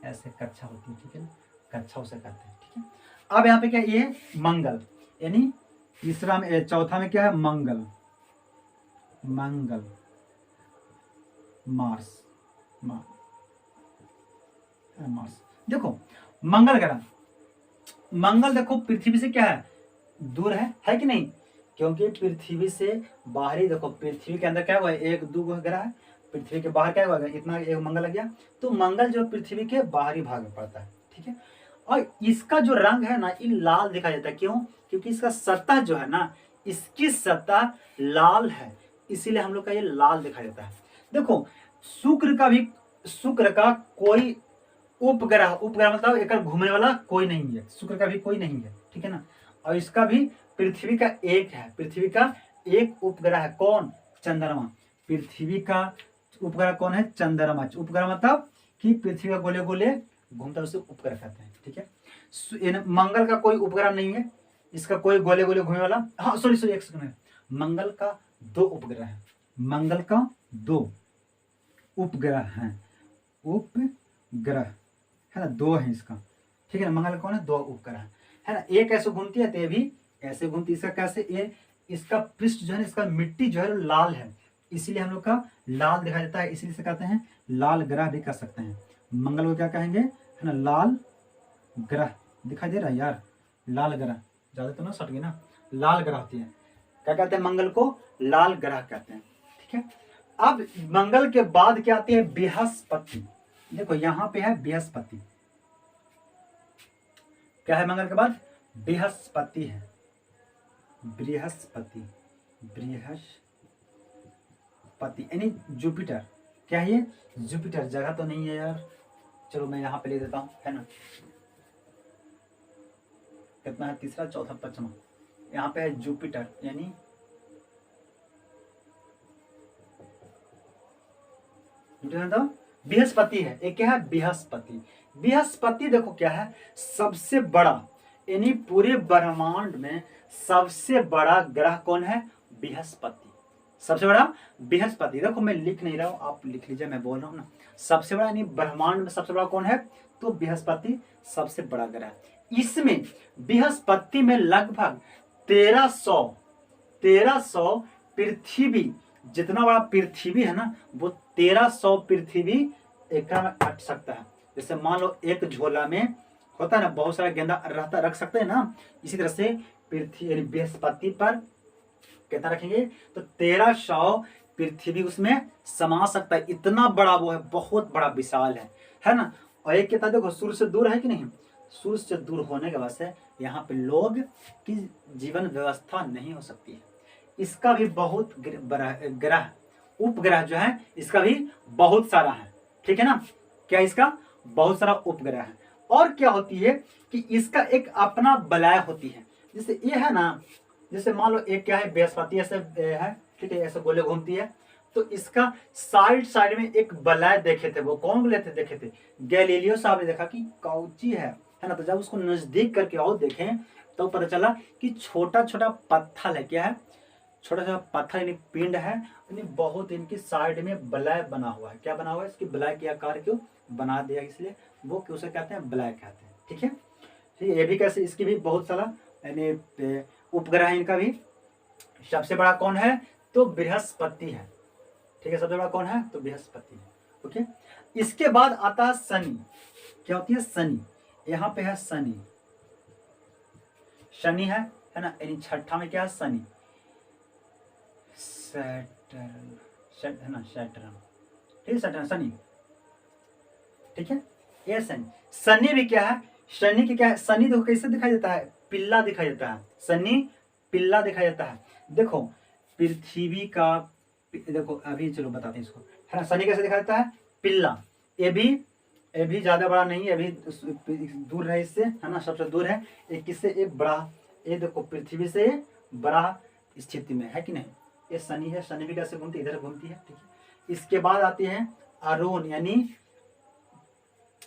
ऐसे कक्षा होती है, ठीक है ना, कक्षा उसे कहते हैं, ठीक है। अब यहाँ पे क्या ये मंगल, यानी तीसरा में चौथा में क्या है मंगल, मंगल मार्स, मार्स। देखो मंगल ग्रह, मंगल देखो पृथ्वी से क्या है, दूर है कि नहीं, क्योंकि पृथ्वी से बाहरी देखो पृथ्वी के अंदर क्या हुआ है, एक दो ग्रह है, पृथ्वी के बाहर क्या हुआ है, इतना एक मंगल लग गया, तो मंगल जो पृथ्वी के बाहरी भाग में पड़ता है, ठीक है। और इसका जो रंग है ना ये लाल दिखाई देता है, क्यों, क्योंकि इसका सतह जो है ना, इसकी सतह लाल है, इसीलिए हम लोग का ये लाल दिखाई देता है। देखो शुक्र का कोई उपग्रह मतलब एक घूमने वाला कोई नहीं है, शुक्र का भी कोई नहीं है, ठीक है ना। और इसका भी पृथ्वी का एक है, पृथ्वी का एक उपग्रह है, कौन, चंद्रमा। पृथ्वी का उपग्रह कौन है, चंद्रमा। उपग्रह मतलब कि पृथ्वी का गोले गोले घूमता है, उसे उपग्रह कहते हैं, ठीक है। मंगल का कोई उपग्रह नहीं है, इसका कोई गोले गोले घूमने वाला, हाँ सॉरी एक सेकंड, मंगल का दो उपग्रह है, मंगल का दो उपग्रह हैं, उपग्रह है ना, दो है इसका, ठीक है ना। मंगल कौन है, दो उपग्रह है ना, एक ऐसे घूमती है तो भी ऐसे घूमती, इसका कैसे, ये इसका पृष्ठ जो है, इसका मिट्टी जो है लाल है, इसीलिए हम लोग का लाल दिखाई देता है, इसीलिए से कहते हैं लाल ग्रह भी कह सकते हैं। मंगल को क्या कहेंगे, है ना, लाल ग्रह। दिखाई दे रहा है यार, लाल ग्रह ज्यादा तो ना सट गई ना, लाल ग्रह होती है, क्या कहते हैं, मंगल को लाल ग्रह कहते हैं, ठीक है। अब मंगल के बाद क्या आती है, बृहस्पति। देखो यहाँ पे है बृहस्पति, क्या है मंगल के बाद, बृहस्पति है, बृहस्पति, बृहस्पति यानी जुपिटर। क्या है ये, जुपिटर, जगह तो नहीं है यार, चलो मैं यहाँ पे ले देता हूँ, है ना। कितना है, तीसरा चौथा पांचवा, यहाँ पे है जुपिटर, यानी जुपिटर बृहस्पति है, एक क्या है, बृहस्पति। बृहस्पति देखो क्या है, सबसे बड़ा, यानी पूरे ब्रह्मांड में सबसे बड़ा ग्रह कौन है, बृहस्पति, सबसे बड़ा बृहस्पति। देखो मैं लिख नहीं रहा हूं, आप लिख लीजिए, मैं बोल रहा हूं ना, सबसे बड़ा यानी ब्रह्मांड में सबसे बड़ा कौन है, तो बृहस्पति सबसे बड़ा ग्रह। इसमें बृहस्पति में लगभग 1300 पृथ्वी, जितना बड़ा पृथ्वी है ना, वो 1300 पृथ्वी एक में अट सकता है। जैसे मान लो एक झोला में होता है ना, बहुत सारा गेंदा रहता, रख सकते हैं ना, इसी तरह से पृथ्वी बृहस्पति पर कितना रखेंगे, तो 1300 पृथ्वी उसमें समा सकता है, इतना बड़ा वो है, बहुत बड़ा विशाल है ना। और एक कितना देखो, सूर्य से दूर है कि नहीं, सूर्य से दूर होने के वजह से यहाँ पे लोग की जीवन व्यवस्था नहीं हो सकती है। इसका भी बहुत ग्रह उपग्रह जो है, इसका भी बहुत सारा है, ठीक है ना। क्या इसका बहुत सारा उपग्रह है। और क्या होती है कि इसका एक अपना वलय होती है, जैसे ये है ना, जैसे मान लो एक क्या है बृहस्पति ऐसे है, ठीक है, ऐसे गोले घूमती है, तो इसका साइड साइड में एक वलय देखे थे, वो कौन वलय थे देखे थे, गैलीलियो साहब ने देखा कि कौची है ना। तो जब उसको नजदीक करके और देखें तो पता चला कि छोटा छोटा पत्थर है, क्या है, छोटा छोटा पत्थर यानी पिंड है, यानी बहुत इनकी साइड में वलय बना हुआ है। क्या बना हुआ है, इसकी वलय के आकार क्यों बना दिया, इसलिए वो उसे कहते हैं वलय कहते हैं। ठीक है, ठीक है, ये भी कैसे, इसकी भी बहुत सारा यानी उपग्रह है इनका भी। सबसे बड़ा कौन है, तो बृहस्पति है। ठीक है, सबसे बड़ा कौन है, तो बृहस्पति है। ओके, इसके बाद आता है शनि। क्या होती है, शनि, यहाँ पे है शनि, शनि है ना, यानी छठा में क्या है, शनि, सैटर्न है ना, सैटर्न, ठीक है, सैटर्न शनि। ठीक है, ये शनि, शनि भी क्या है, शनि की क्या है, शनि देखो कैसे दिखाई देता है, पिल्ला दिखाई देता है, शनि पिल्ला दिखाई देता है। देखो पृथ्वी का, देखो अभी चलो बताते हैं इसको, है ना, शनि कैसे दिखाई देता है, पिल्ला, ये भी ज्यादा बड़ा नहीं है, अभी दूर है इससे, है ना, सबसे दूर है, एक किससे, एक बड़ा, ये देखो पृथ्वी से बड़ा स्थिति में है कि नहीं, ये शनि है। शनि भी कैसे घूमती है, इधर घूमती है। ठीक है, इसके बाद आती है अरुण, यानी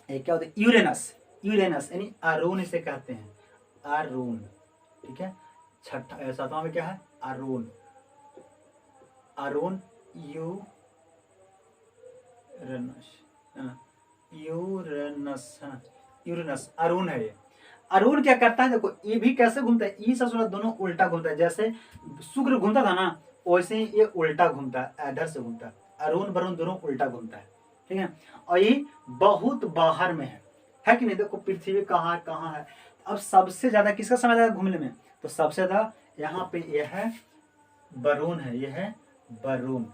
क्या होता है, यूरेनस, यूरेनस यानी अरुण इसे कहते हैं, अरुण। ठीक है, छठा सातवां में क्या है, अरुण, अरुण यूरेनस, यूरेनस है ना, यूरेनस अरुण है ये। अरुण क्या करता है, देखो ये भी कैसे घूमता है, ई ससुरा दोनों उल्टा घूमता है, जैसे शुक्र घूमता था ना वैसे ही ये उल्टा घूमता है, इधर से घूमता है, अरुण वरुण दोनों उल्टा घूमता है। ठीक है, और ये बहुत बाहर में है कि नहीं, देखो पृथ्वी कहाँ कहाँ है। अब सबसे ज्यादा किसका समय लगा घूमने में, तो सबसे ज्यादा यहाँ पे ये है वरुण है, ये है वरुण।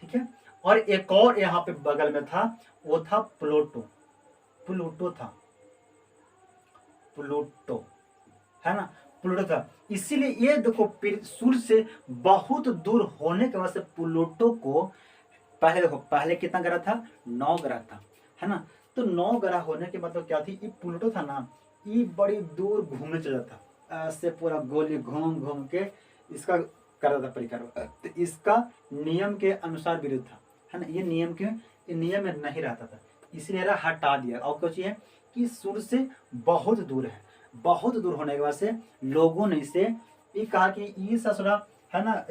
ठीक है, और एक और यहाँ पे बगल में था, वो था प्लूटो, प्लूटो था, प्लूटो है ना, प्लूटो था। इसीलिए ये देखो सूर्य से बहुत दूर होने की वजह से प्लूटो को, पहले देखो पहले कितना ग्रह था, 9 ग्रह था, है ना। तो 9 ग्रह होने के मतलब क्या थी, ये प्लूटो था ना, ये बड़ी दूर घूमने चला था, ऐसे पूरा गोली घूम घूम के इसका कर रहा था परिक्रमा, तो इसका नियम के अनुसार विरुद्ध था, है ना, ये नियम के, ये नियम में नहीं रहता था, इसलिए हटा दिया। और क्या चाहिए कि सूर्य से बहुत दूर है, बहुत दूर होने के बाद से लोगों ने इसे ये कहा कि ये ससुरा है ना,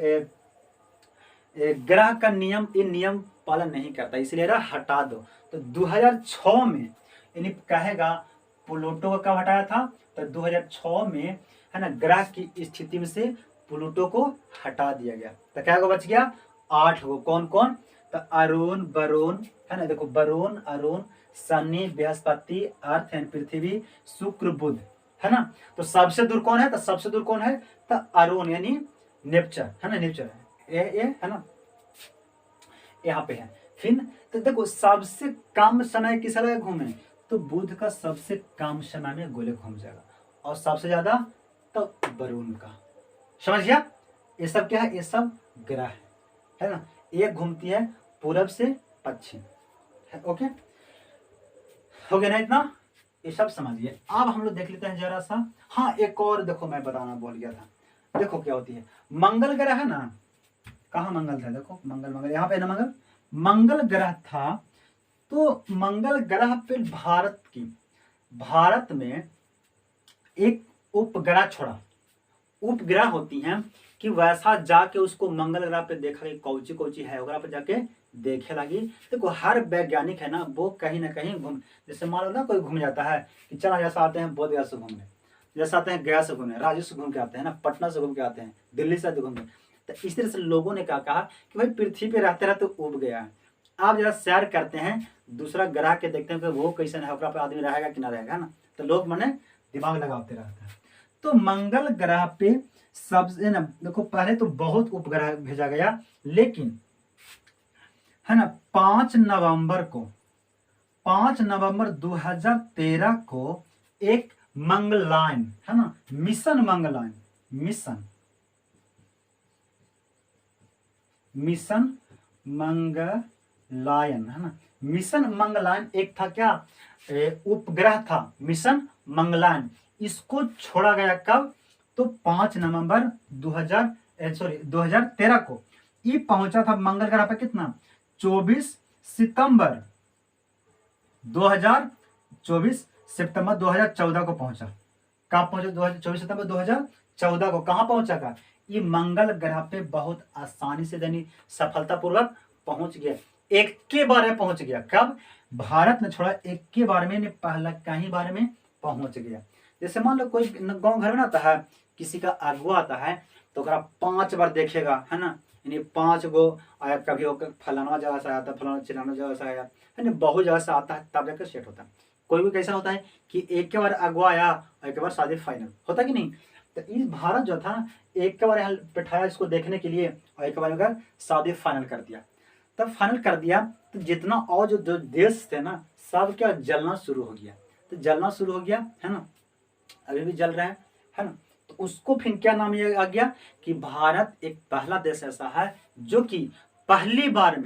ग्रह का नियम, ये नियम पालन नहीं करता, इसलिए हटा दो। तो 2006 में यानी कहेगा प्लूटो को कब हटाया था, तो 2006 में, है ना, ग्रह की स्थिति में से प्लूटो को हटा दिया गया। तो क्या को बच गया, 8 को, कौन कौन, तो अरुण वरुण, है ना, देखो वरुण अरुण शनि बृहस्पति अर्थ एंड पृथ्वी शुक्र बुध, है ना। तो सबसे दूर कौन है, तो सबसे दूर कौन है, तो अरुण यानी नेपचर, है ना, नेपचर ये है ना, यहाँ पे है। फिर तो देखो सबसे कम समय किस समय घूमे, तो बुध का सबसे कम समय में गोले घूम जाएगा, और सबसे ज्यादा तो वरुण का। समझ गया, ये सब क्या है, ये सब ग्रह है ना, एक घूमती है पूरब से पश्चिम है। ओके, हो गया ना इतना, ये सब समझिए। अब हम लोग देख लेते हैं जरा सा, हाँ एक और देखो मैं बताना भूल गया था, देखो क्या होती है, मंगल ग्रह है ना, कहाँ मंगल था, देखो मंगल, मंगल यहाँ पे ना, मंगल मंगल ग्रह था। तो मंगल ग्रह पे भारत में एक उपग्रह छोड़ा, उपग्रह होती हैं कि वैसा जाके उसको मंगल ग्रह पे देखा कि कौची कौची है, ग्रह पे जाके देखे लगी। देखो हर वैज्ञानिक है ना, वो कहीं ना कहीं घूम, जैसे मान लो ना कोई घूम जाता है कि चला, जैसा आते हैं बोधगया से घूमने, जैसा आते हैं गया से घूमने, राजस्थान से घूम के आते हैं ना, पटना से घूम के आते हैं, दिल्ली से घूम के। तो इस तरह से लोगों ने क्या कहा कि भाई पृथ्वी पे रहते रहते उब गया है, आप जरा सैर करते हैं दूसरा ग्रह के, देखते हैं कि वो कैसे है, पे आदमी रहेगा कि ना रहेगा, है ना। तो लोग मने दिमाग लगाते रहते हैं। तो मंगल ग्रह पे सबसे ना, देखो पहले तो बहुत उपग्रह भेजा गया, लेकिन है ना 5 नवंबर 2013 को एक मंगलयान, है ना, मिशन मंगलयान, मिशन मंगलयान, है ना, मिशन मंगलयान एक था, क्या उपग्रह था मिशन मंगलयान। इसको छोड़ा गया कब, तो 5 नवंबर 2013 को ये पहुंचा था मंगल ग्रह पे। कितना? 24 सितंबर 2014 को पहुंचा। कब पहुंचा? 24 सितंबर 2014 को। कहां पहुंचा था? ये मंगल ग्रह पे बहुत आसानी से यानी सफलतापूर्वक पहुंच गया। एक के बार में पहुंच गया। कब? भारत ने छोड़ा एक के बार में, नहीं पहला कहीं बार में पहुंच गया। जैसे मान लो कोई गांव घर में आता है, किसी का अगुआ आता है तो 5 बार देखेगा, है ना, यानी 5 गो आया। कभी फलाना जगह से आया था, फलाना चिलाना जगह से आया, यानी बहुत जगह से आता है, तब जाकर सेट होता है। कोई भी कैसा होता है कि एक के बार अगुआ आया और एक के बार शादी फाइनल होता कि नहीं। तो इस भारत जो था एक के बार यहाँ बैठाया इसको देखने के लिए और एक के बार शादी फाइनल कर दिया। तब फाइनल कर दिया तो जितना और जो देश थे ना, सब क्या जलना शुरू हो गया। तो जलना शुरू हो गया, है ना, अभी भी जल रहा है ना। तो उसको फिर क्या नाम ये आ गया कि भारत एक पहला देश ऐसा है जो कि पहली बार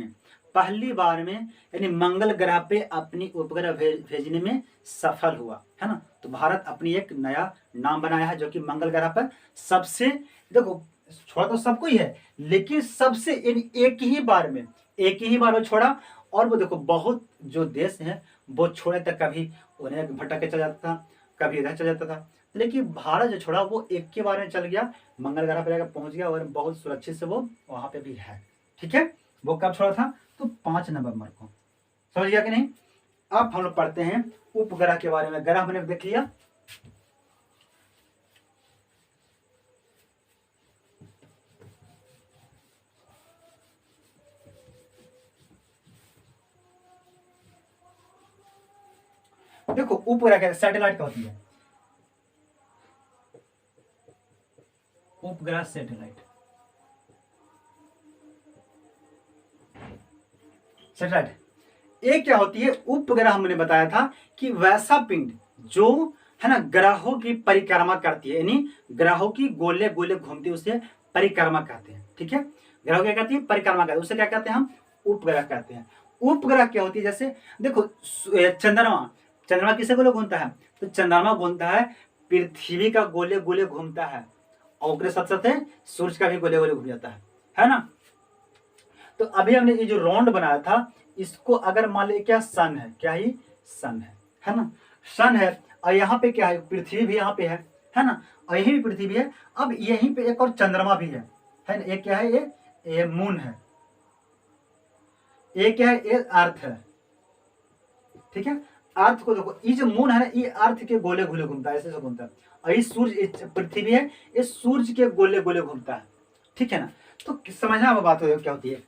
में यानी मंगल ग्रह पे अपनी उपग्रह भेजने में सफल हुआ, है ना। तो भारत अपनी एक नया नाम बनाया है जो कि मंगल ग्रह पर सबसे, देखो छोड़ा तो सबको ही है, लेकिन सबसे एक ही बार वो छोड़ा। और वो देखो बहुत जो देश हैं वो छोड़े तक, कभी उन्हें भटक के चला जाता था, कभी इधर चला जाता था, लेकिन भारत जो छोड़ा वो एक के बारे में चल गया, मंगल ग्रह पर जाकर पहुंच गया और बहुत सुरक्षित से वो वहां पे भी है। ठीक है, वो कब छोड़ा था? तो 5 नवंबर को। समझ गया कि नहीं? अब हम लोग पढ़ते हैं उपग्रह के बारे में। ग्रह मैंने देख लिया। देखो उपग्रह क्या, सैटेलाइट क्या होती है? उपग्रह सैटेलाइट एक क्या होती है? उपग्रह हमने बताया था कि वैसा पिंड जो है ना ग्रहों की परिक्रमा करती है, यानी ग्रहों की गोले गोले घूमती है, उसे परिक्रमा कहते हैं। ठीक है, ग्रहों क्या कहती है? परिक्रमा करती है, उसे क्या कहते हैं? हम उपग्रह कहते हैं। उपग्रह क्या होती है? जैसे देखो चंद्रमा किसे गोले घूमता है? तो चंद्रमा घूमता है पृथ्वी का गोले गोले घूमता है, और उसके साथ साथ सूर्य का भी गोले गोले घूम जाता है ना। तो अभी हमने ये जो राउंड बनाया था, इसको अगर मान ले क्या सन है, क्या ही सन है ना, सन है। और यहाँ पे क्या है? पृथ्वी भी यहाँ पे है ना, और यही भी पृथ्वी है। अब यहीं पे एक और चंद्रमा भी है ना। एक क्या है? ये मून है। ये क्या है? ये अर्थ है। ठीक है, अर्थ को देखो, ये जो मून है ना, ये अर्थ के गोले गोले घूमता है, ऐसे से घूमता है। और ये सूर्य, पृथ्वी है, ये सूर्य के गोले गोले घूमता है। ठीक है ना। तो समझना अब बात हो क्या होती है,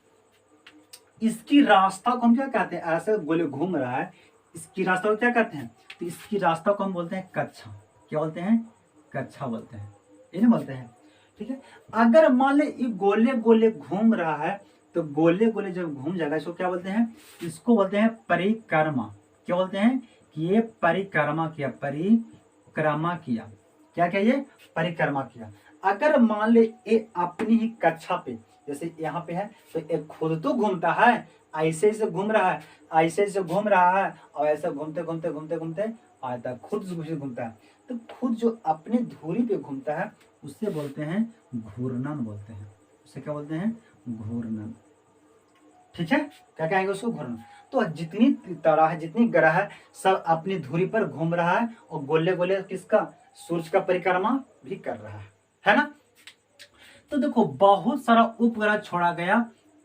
इसकी रास्ता को हम क्या कहते हैं? ऐसे गोले घूम रहा है, इसकी रास्ता को क्या कहते हैं? तो इसकी रास्ता को हम बोलते हैं कक्षा। क्या बोलते हैं? कक्षा बोलते हैं, ये नहीं बोलते हैं। ठीक है, अगर मान ले ये गोले गोले घूम रहा है, तो गोले गोले जब घूम जाएगा इसको क्या बोलते हैं? इसको बोलते हैं परिक्रमा। क्या बोलते हैं? कि ये परिक्रमा किया, परिक्रमा किया। क्या क्या? ये परिक्रमा किया। अगर मान ले ये अपनी ही कक्षा पे, जैसे यहाँ पे है, तो एक खुद तो घूमता है, ऐसे से घूम रहा है, ऐसे से घूम रहा है, और ऐसे घूमते घूमते घूमते घूमते आता है, खुद से घूमता है। तो खुद जो अपनी धुरी पे घूमता है उससे बोलते हैं घूर्णन बोलते हैं। उसे क्या बोलते हैं? घूर्णन। ठीक है, क्या कहेंगे उसको? घूर्णन। तो जितनी तारा है, जितनी ग्रह है, सब अपनी धुरी पर घूम रहा है, और गोले गोले किसका? सूर्य का परिक्रमा भी कर रहा है ना। तो देखो बहुत सारा उपग्रह छोड़ा गया।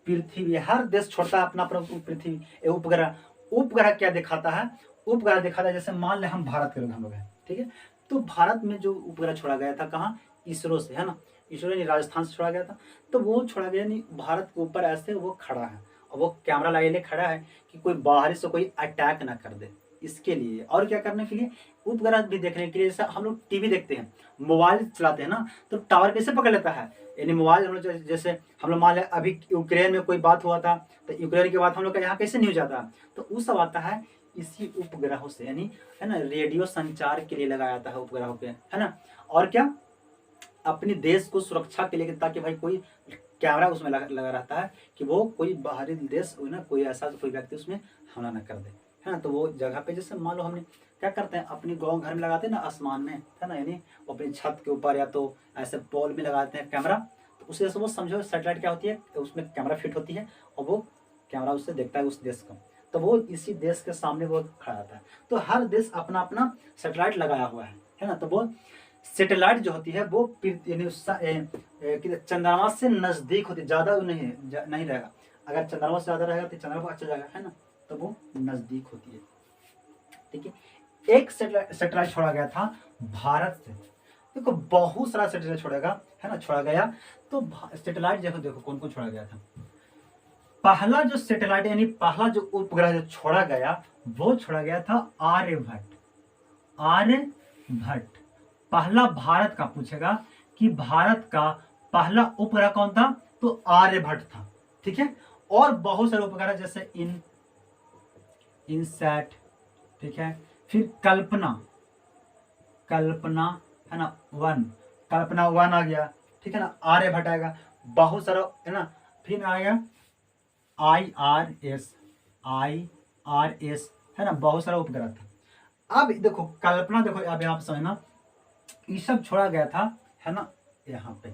पृथ्वी, हर देश छोड़ता है अपना अपना पृथ्वी उपग्रह। उपग्रह क्या दिखाता है? उपग्रह दिखाता है, जैसे मान ले हम भारत के लोग, हम लोग हैं, ठीक है, तो भारत में जो उपग्रह छोड़ा गया था, कहाँ? इसरो से, है ना। इसरो ने राजस्थान से छोड़ा गया था। तो वो छोड़ा गया नहीं, भारत के ऊपर ऐसे वो खड़ा है, और वो कैमरा लगाए खड़ा है कि कोई बाहर से कोई अटैक ना कर दे, इसके लिए। और क्या करने के लिए? उपग्रह भी देखने के लिए। जैसे हम लोग टीवी देखते हैं, मोबाइल चलाते हैं ना, तो टावर कैसे पकड़ लेता है? यानी मोबाइल हम लोग, जैसे हम लोग मान लें अभी यूक्रेन में कोई बात हुआ था, तो यूक्रेन के बाद हम लोग का यहाँ कैसे न्यूज आता है? तो वो सब आता है इसी उपग्रहों से, यानी है ना, रेडियो संचार के लिए लगाया जाता है उपग्रहों पे, है ना। और क्या? अपने देश को सुरक्षा के लिए, ताकि भाई कोई कैमरा उसमें लगा रहता है कि वो कोई बाहरी देश ना, कोई ऐसा कोई व्यक्ति उसमें हमला न कर दे। है ना। तो वो जगह पे जैसे मान लो हमने क्या करते हैं अपनी गाँव घर में लगाते हैं ना आसमान में, है ना, यानी वो अपनी छत के ऊपर या तो ऐसे पोल में लगाते हैं कैमरा। तो उसी जैसे वो समझो सेटेलाइट क्या होती है, तो उसमें कैमरा फिट होती है और वो कैमरा उससे देखता है उस देश को, तो वो इसी देश के सामने वो खड़ा रहता है। तो हर देश अपना अपना सेटेलाइट लगाया हुआ है ना। तो वो सेटेलाइट जो होती है वो यानी चंद्रमा से नजदीक होती है, ज्यादा नहीं नहीं रहेगा। अगर चंद्रमा से ज्यादा रहेगा तो चंद्रमा पर अच्छा जाएगा, है ना। तो वो नजदीक होती है, ठीक है। एक सेटेलाइट छोड़ा गया था भारत से। देखो बहुत सारा सेटेलाइट छोड़ेगा, है ना, छोड़ा गया। तो सेटेलाइट देखो देखो कौन कौन छोड़ा गया था। पहला जो सेटेलाइट यानी पहला जो उपग्रह जो छोड़ा गया वो छोड़ा गया था आर्यभट्ट। आर्यभट्ट पहला भारत का पूछेगा कि भारत का पहला उपग्रह कौन था, तो आर्यभट्ट था, ठीक है। और बहुत सारे उपग्रह जैसे इनसैट, ठीक है, फिर कल्पना, कल्पना, है ना, वन, कल्पना वन आ गया, ठीक है ना, आर्यभट्ट आएगा, बहुत सारा, है ना। फिर आएगा IRS, है ना, बहुत सारा उपग्रह था। अब देखो कल्पना, देखो अब आप समझना, ये सब छोड़ा गया था, है ना, यहाँ पे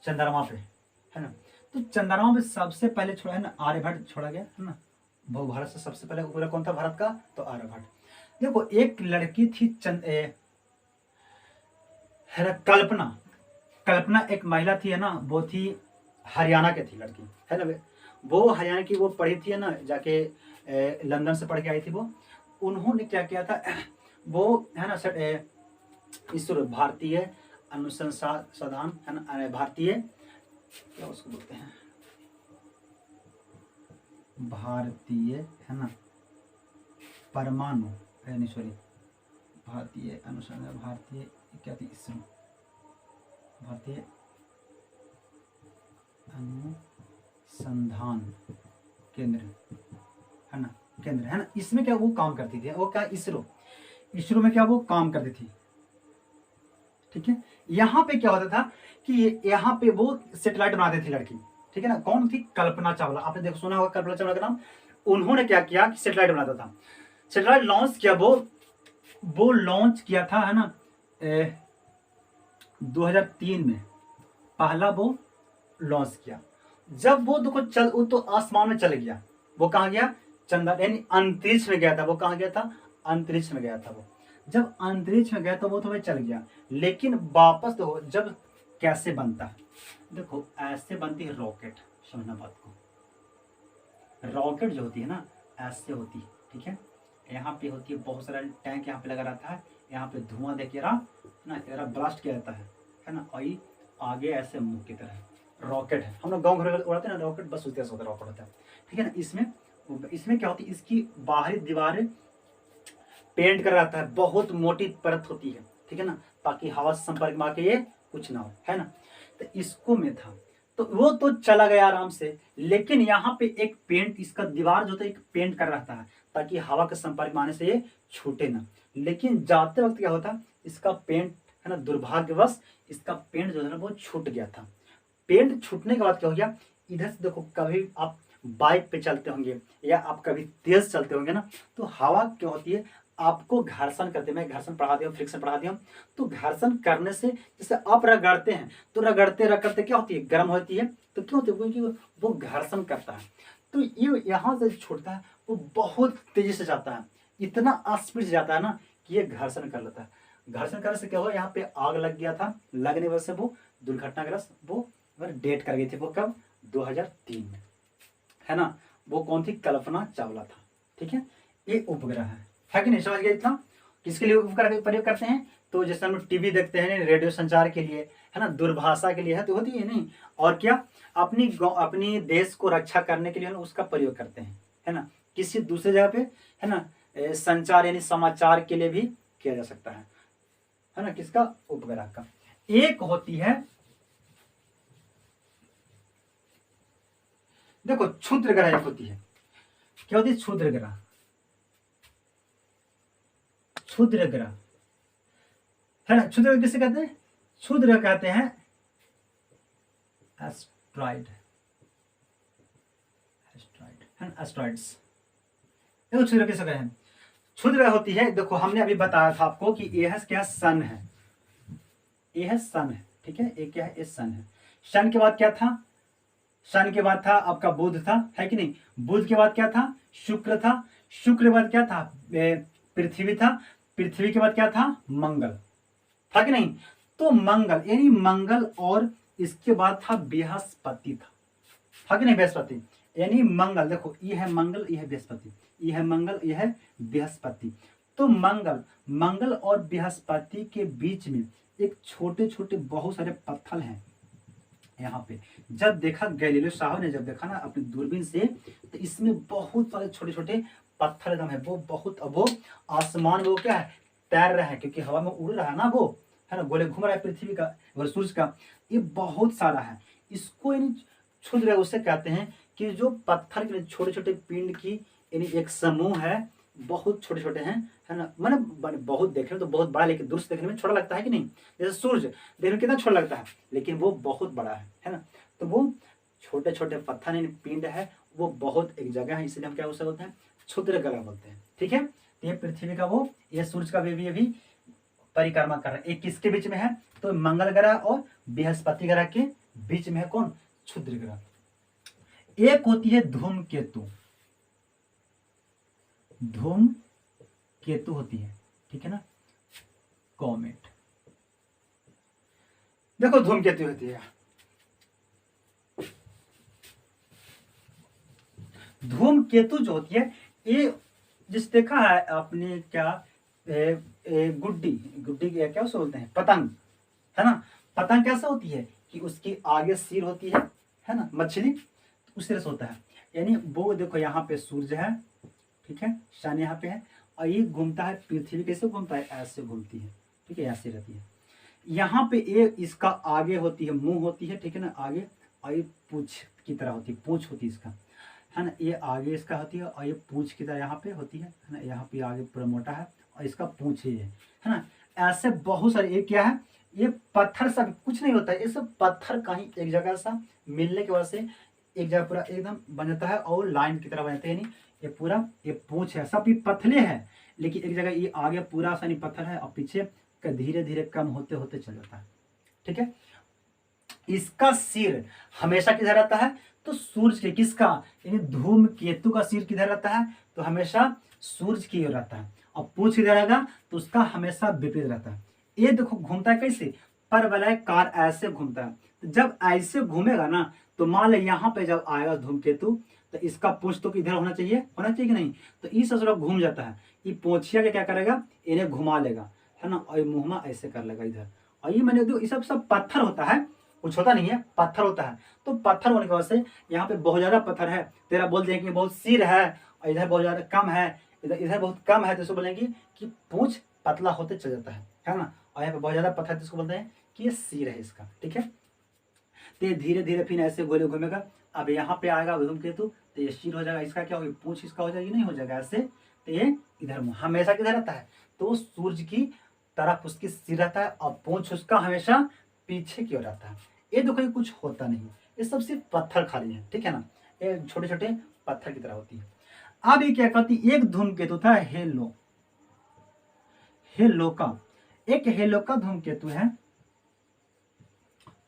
चंद्रमा पे, है ना। तो चंद्रमा पे सबसे पहले छोड़ा है ना आर्यभट्ट छोड़ा गया, है ना। वो भारत से सबसे पहले उपग्रह कौन था भारत का, तो आर्यभट्ट। देखो एक लड़की थी है ना कल्पना, कल्पना एक महिला थी, है ना, वो थी हरियाणा की थी लड़की, है ना। वो हरियाणा की वो पढ़ी थी, है ना, जाके लंदन से पढ़ के आई थी वो। उन्होंने क्या किया था वो, है ना, इसरो भारतीय अनुसंधान, है ना, भारतीय क्या उसको बोलते हैं, भारतीय, है ना, परमाणु, नहीं सॉरी, भारतीय अनुसंधान, भारतीय क्या थी, इसरो, भारतीय अनुसंधान केंद्र, है ना, केंद्र, है ना। इसमें क्या वो काम करती थी, वो क्या इसरो, इसरो में क्या वो काम करती थी, ठीक है। यहाँ पे क्या होता था कि यहाँ पे वो सेटेलाइट बनाती थी लड़की, ठीक है ना। कौन थी, कल्पना चावला, आपने देखो सुना होगा कल्पना चावला का नाम। उन्होंने क्या किया कि सेटेलाइट बनाता था, सेटेलाइट लॉन्च किया, वो लॉन्च किया था, है ना, 2003 में पहला वो लॉन्च किया। जब वो देखो वो तो आसमान में चल गया, वो कहाँ गया, चंद्र यानी अंतरिक्ष में गया था। वो कहाँ गया था, अंतरिक्ष में गया था वो। जब अंतरिक्ष में गया तो वो तो भाई चल गया, लेकिन वापस देखो जब कैसे बनता है, देखो ऐसे बनती है रॉकेट, समझना बात को। रॉकेट जो होती है ना ऐसे होती है, ठीक है। यहाँ पे होती है बहुत सारा टैंक यहाँ पे लगा रहता है, यहाँ पे धुआं देखिए रहा ना, ब्लास्ट किया जाता है ना, और आगे ऐसे मुंह की तरह रॉकेट है। हम लोग गाँव घर उड़ाते हैं ना रॉकेट, बस उसके होता है, रॉकेट होता है, ठीक है ना। इसमें क्या होती है, इसकी बाहरी दीवारें पेंट कर रहता है, बहुत मोटी परत होती है, ठीक है ना, ताकि हवा से संपर्क में आके ये कुछ ना हो, है ना। तो इसको में था, तो वो तो चला गया आराम से, लेकिन यहाँ पे एक पेंट, इसका दीवार जो था एक पेंट कर रहता है ताकि हवा के संपर्क में आने से ये छूटे ना। लेकिन जाते वक्त क्या होता, इसका पेंट, है ना, दुर्भाग्यवश इसका पेंट जो है ना वो छूट गया था। पेंट छूटने के बाद क्या हो गया, इधर से देखो कभी आप बाइक पे चलते होंगे या आप कभी तेज चलते होंगे ना, तो हवा क्या होती है, आपको घर्षण करते, मैं घर्षण पढ़ा दिया, फ्रिक्शन पढ़ा दिया। तो घर्षण करने से जैसे आप रगड़ते हैं तो रगड़ते रगड़ते क्या होती है, गर्म होती है। तो क्यों होती है, क्योंकि वो घर्षण करता है। तो ये यहाँ से छोड़ता है वो बहुत तेजी से जाता है, इतना स्पीड से जाता है ना कि ये घर्षण कर लेता है। घर्षण करने से क्या हुआ, यहाँ पे आग लग गया था, लगने की वजह से वो दुर्घटनाग्रस्त वो डेट कर गई थी। वो कब, 2003 में, है ना। वो कौन थी, कल्पना चावला था, ठीक है। ये उपग्रह है कि नहीं, समझ गए इतना। किसके लिए उपग्रह का प्रयोग करते हैं, तो जैसे हम टीवी देखते हैं रेडियो संचार के लिए, है ना, दूरभाषा के लिए है तो होती है नहीं, और क्या अपनी देश को रक्षा करने के लिए उसका प्रयोग करते हैं, है ना। किसी दूसरे जगह पे, है ना, संचार यानी समाचार के लिए भी किया जा सकता है ना, किसका, उपग्रह का। एक होती है, देखो क्षुद्र ग्रह एक होती है, क्या होती है, क्षुद्र ग्रह, क्षुद्र ग्रह, है ना। क्षुद्र ग्रह किसे कहते हैं, क्षुद्र कहते हैं एस्ट्रॉइड, है ना, एस्ट्रॉइड्स। देखो क्षुद्र किसे कहते हैं, क्षुद्र ग्रह होती है, देखो हमने अभी बताया था आपको कि ये है क्या, सन है, ये है सन है, ठीक है, ये क्या है, ये सन है। सन के बाद क्या था, सन के बाद था आपका बुध था, है कि नहीं, बुध के बाद क्या था, शुक्र था, शुक्र के बाद क्या था, पृथ्वी था, पृथ्वी के बाद क्या था, मंगल था कि नहीं। तो मंगल यानी मंगल, और इसके बाद था बृहस्पति था कि नहीं, बृहस्पति यानी मंगल, देखो ये है मंगल, ये है बृहस्पति, ये है मंगल, ये है बृहस्पति। तो मंगल, मंगल और बृहस्पति के बीच में एक छोटे छोटे बहुत सारे पत्थर हैं यहाँ पे। जब देखा गैलीलियो साहब ने, जब देखा ना अपनी दूरबीन से, तो इसमें बहुत सारे छोटे छोटे पत्थर एकदम है, वो बहुत, अब वो आसमान में वो क्या है, तैर रहा है, क्योंकि हवा में उड़ रहा है ना, वो है ना, गोले घूम रहा है पृथ्वी का और सूरज का, ये बहुत सारा है। इसको यानी क्षुद्र ग्रह उसे कहते हैं कि जो पत्थर के छोटे छोटे पिंड की यानी एक समूह है, बहुत छोटे छोटे हैं, है ना, मैंने बहुत देखने में तो बहुत बड़ा, लेकिन दूर से देखने में छोटा लगता है कि नहीं, जैसे सूरज देखने में कितना छोटा लगता है, लेकिन वो बहुत बड़ा है ना। तो वो छोटे छोटे पत्थर यानी पिंड है, वो बहुत एक जगह है, इसलिए हम क्या उसे बोलते हैं, क्षुद्र ग्रह बोलते हैं, ठीक है। ये पृथ्वी का वो, ये सूरज का भी अभी परिक्रमा कर रहा है। एक किसके बीच में है, तो मंगल ग्रह और बृहस्पति ग्रह के बीच में है कौन, क्षुद्र ग्रह। एक होती है धूमकेतु, धूमकेतु होती है, ठीक है ना, कॉमेट। देखो धूमकेतु होती है, धूमकेतु जो होती है, ये जिस देखा है आपने क्या, गुड्डी, गुड्डी क्या उसे बोलते हैं, पतंग, है ना। पतंग कैसा होती है कि उसकी आगे सिर होती है ना, मछली, तो उस तरह से होता है। यानी वो देखो यहाँ पे सूरज है, ठीक है, सन यहाँ पे है, और ये घूमता है, पृथ्वी कैसे घूमता है, ऐसे घूमती है, ठीक है, ऐसे रहती है। यहाँ पे ये इसका आगे होती है, मुंह होती है, ठीक है ना, आगे, और ये पूंछ की तरह होती है, पूंछ होती है इसका, है ना, ये आगे इसका होती है, और ये पूंछ की तरह यहाँ पे होती है ना, यहाँ पे आगे पूरा मोटा है, और इसका पूंछ ही है ना। ऐसे बहुत सारे, ये क्या है, ये पत्थर सब कुछ नहीं होता है, ये सब पत्थर का ही एक जगह सा मिलने की वजह से एक जगह पूरा एकदम बन जाता है, और लाइन की तरह बन जाता है, यानी ये पूरा ये पूंछ है, सब ये पतले है, लेकिन एक जगह ये आगे पूरा सा नहीं पत्थर है, और पीछे धीरे धीरे कम होते होते चल जाता है, ठीक है। इसका सिर हमेशा किधर रहता है, तो सूरज के, किसका, यानी धूमकेतु का सिर किधर रहता है, तो हमेशा सूरज की ओर रहता है, और पूंछ किधर रहेगा, तो उसका हमेशा विपरीत रहता है। ये देखो घूमता है कैसे, परवलयाकार ऐसे घूमता है। तो जब ऐसे घूमेगा ना, तो मान लो यहाँ पे जब आएगा धूमकेतु, तो इसका पूंछ तो इधर होना चाहिए कि नहीं, तो इस असुर घूम जाता है, ये पोछिया के क्या करेगा, इन्हें घुमा लेगा, है ना, और मुंह में ऐसे कर लेगा इधर। और ये मैंने देखो, ये सब पत्थर होता है, कुछ होता नहीं है, पत्थर होता है। तो पत्थर होने की वजह से यहाँ पे बहुत ज्यादा पत्थर है, तेरा बोल देंगे कि बहुत सिर है, और इधर बहुत ज्यादा कम है, इधर बहुत कम है, तो इसको बोलेंगे कि पूंछ पतला होते चल जाता है ना। और यहाँ पे बहुत ज्यादा पत्थर, जिसको बोलते हैं कि ये सिर है इसका, ठीक है। तो ये धीरे धीरे फिर ऐसे गोले घूमेगा, अब यहाँ पे आएगा धूमकेतु, तो ये सिर हो जाएगा, इसका क्या होगा, पूंछ इसका हो जाएगी, नहीं हो जाएगा ऐसे, तो ये इधर हमेशा किधर रहता है, तो सूरज की तरफ उसकी सिर रहता है, और पूंछ उसका हमेशा पीछे की ओर रहता है। ये देखो, ये कुछ होता नहीं, ये सब सिर्फ पत्थर खाली है, ठीक है ना, ये छोटे छोटे पत्थर की तरह होती है। अब ये क्या करती, एक धूमकेतु था हेलोका, एक हेलोका धूमकेतु है,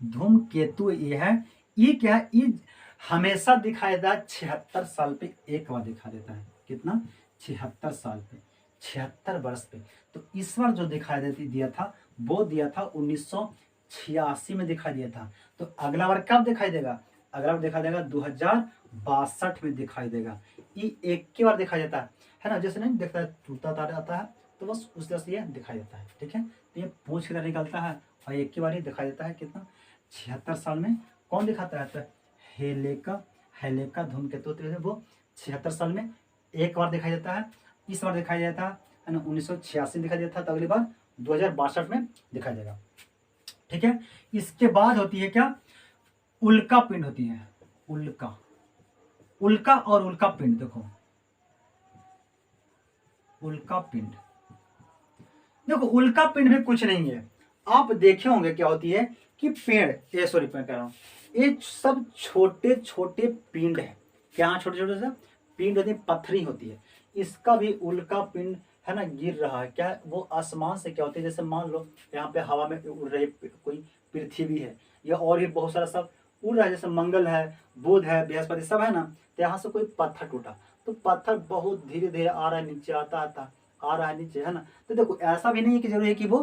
धूमकेतु ये है, ये क्या है, ये हमेशा दिखाई देता है 76 साल पे एक बार दिखा देता है, कितना, 76 साल पे, 76 वर्ष पे। तो इस बार जो दिखाई दिया था, वो दिया था 1986 में दिखाई दिया था। तो अगला बार कब दिखाई देगा, अगला बार दिखाई देगा 2062 में दिखाई देगा। ये एक के बार दिखाई देता है ना, जैसे नहीं देखता है टूटता तारा आता है, तो बस उस तरह से ये दिखाई देता है, ठीक है। तो ये पूंछ की तरह निकलता है, और एक के बार ही दिखाई देता है, कितना, 76 साल में। कौन दिखाता रहता है, हेलेका धूमकेतु, वो 76 साल में एक बार दिखाई देता है। इस बार दिखाई देता है ना 1986 में दिखाई देता था, तो अगली बार 2062 में दिखाई देगा, ठीक है। इसके बाद होती है क्या, उल्का पिंड होती है, उल्का और उल्का पिंड। देखो उल्का पिंड, देखो उल्का पिंड में कुछ नहीं है, आप देखे होंगे क्या होती है कि पेड़ कह रहा हूं, ये सब छोटे छोटे पिंड है, क्या छोटे छोटे से पिंड होती है, पत्थरी होती है। इसका भी उल्का पिंड है ना गिर रहा है, क्या वो आसमान से क्या होती है, जैसे मान लो यहाँ पे हवा में उड़ रही कोई पृथ्वी है या और भी बहुत सारा सब उड़ रहा है, जैसे मंगल है, बुध है, बृहस्पति सब है ना, तो यहाँ से कोई पत्थर टूटा तो पत्थर बहुत धीरे धीरे आ रहा है नीचे, आता आता आ रहा है नीचे, है ना। तो देखो ऐसा भी नहीं है कि जरूरी है कि वो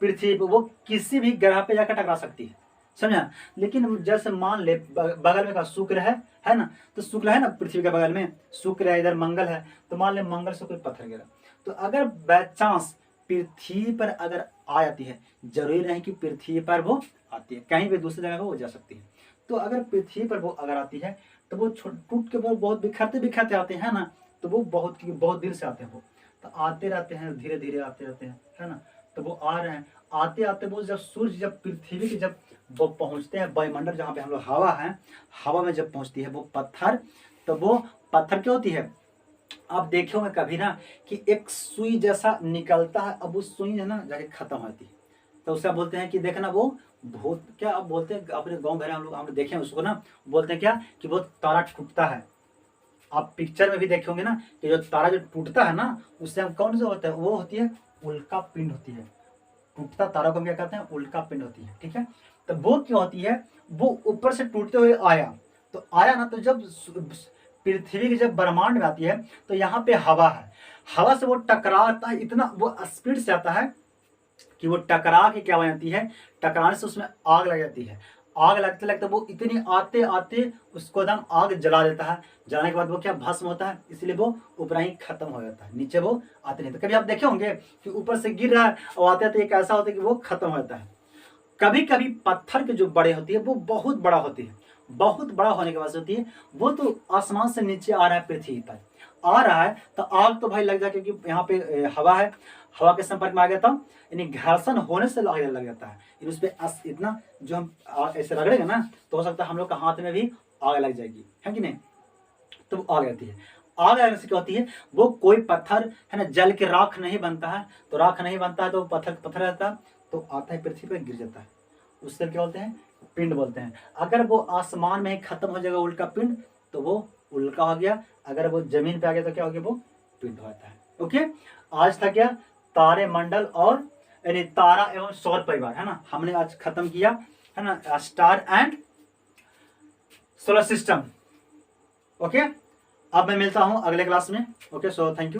पृथ्वी पे, वो किसी भी ग्रह पे जाकर टकरा सकती है, समझा। लेकिन जैसे मान ले बगल में का शुक्र है ना, तो शुक्र है ना पृथ्वी के बगल में, शुक्र है, इधर मंगल है, तो मान ले मंगल से कोई पत्थर गिरा, तो अगर बाय चांस पृथ्वी पर अगर आ जाती है, जरूरी नहीं कि पृथ्वी पर वो आती है, कहीं भी दूसरी जगह पर वो जा सकती है। तो अगर पृथ्वी पर वो अगर आती है तो वो टूट के वो बहुत बिखरते बिखरते आते हैं ना, तो वो बहुत दिन से आते हैं, वो तो आते रहते हैं, धीरे धीरे आते रहते हैं, है ना। तो वो आ रहे हैं, आते आते वो जब सूर्य जब पृथ्वी के जब वो पहुंचते हैं वायुमंडल जहाँ पे हम लोग हवा है, हवा में जब पहुंचती है वो पत्थर, तो वो पत्थर क्या होती है, आप देखे होंगे कभी ना कि एक सुई जैसा निकलता है, अब वो सुई है ना जाके खत्म होती है, तो उसका बोलते हैं कि देखना वो भूत, क्या आप बोलते हैं अपने गांव घर हम लोग देखे हैं उसको ना, बोलते हैं क्या कि वो तारा टूटता है। आप पिक्चर में भी देखे होंगे ना कि जो तारा जो टूटता है ना, उससे हम कौन सा होता है, वो होती है उल्का पिंड होती है, टूटता तारा को हम क्या कहते हैं, उल्का पिंड होती है, ठीक है। तो वो क्या होती है, वो ऊपर से टूटते हुए आया, तो आया ना, तो जब पृथ्वी की जब ब्रह्मांड में आती है तो यहाँ पे हवा है, हवा से वो टकराता है, इतना वो स्पीड से आता है कि वो टकरा के क्या हो जाती है, टकराने से उसमें आग लग जाती है, आग लगते लगते वो इतनी आते आते उसको एकदम आग जला देता है, जलाने के बाद वो क्या भस्म होता है, इसलिए वो ऊपर ही खत्म हो जाता है, नीचे वो आते नहीं। तो कभी आप देखे होंगे कि ऊपर से गिर रहा है और आते आते एक ऐसा होता है कि वो खत्म हो जाता है। कभी कभी पत्थर के जो बड़े होती है वो बहुत बड़ा होती है, बहुत बड़ा होने के वजह से होती है, वो तो आसमान से नीचे आ रहा है, पृथ्वी पर आ रहा है, तो आग तो भाई लग जाए, क्योंकि यहाँ पे हवा है, हवा के संपर्क में आ गया था, यानी घर्षण होने से आग लग जाता है, उस पर इतना जो हम ऐसे रगड़ेंगे ना, तो हो सकता है हम लोग का हाथ में भी आग लग जाएगी, है कि नहीं। तो वो आग जाती है, आग लगने से क्या होती है, वो कोई पत्थर है ना जल के राख नहीं बनता है, तो राख नहीं बनता है तो पत्थर पत्थर रहता है, तो आता है पृथ्वी पर गिर जाता है, उससे क्या बोलते हैं, पिंड बोलते हैं। अगर वो आसमान में ही खत्म हो जाएगा उल्का पिंड, तो वो उल्का हो गया, अगर वो जमीन पे आ गया तो क्या हो गया, वो पिंड होता है। ओके, आज था क्या, तारे मंडल और यानी तारा एवं सौर परिवार, है ना, हमने आज खत्म किया, है ना, star and solar system. Okay, अब मैं मिलता हूं अगले क्लास में। Okay, so thank you.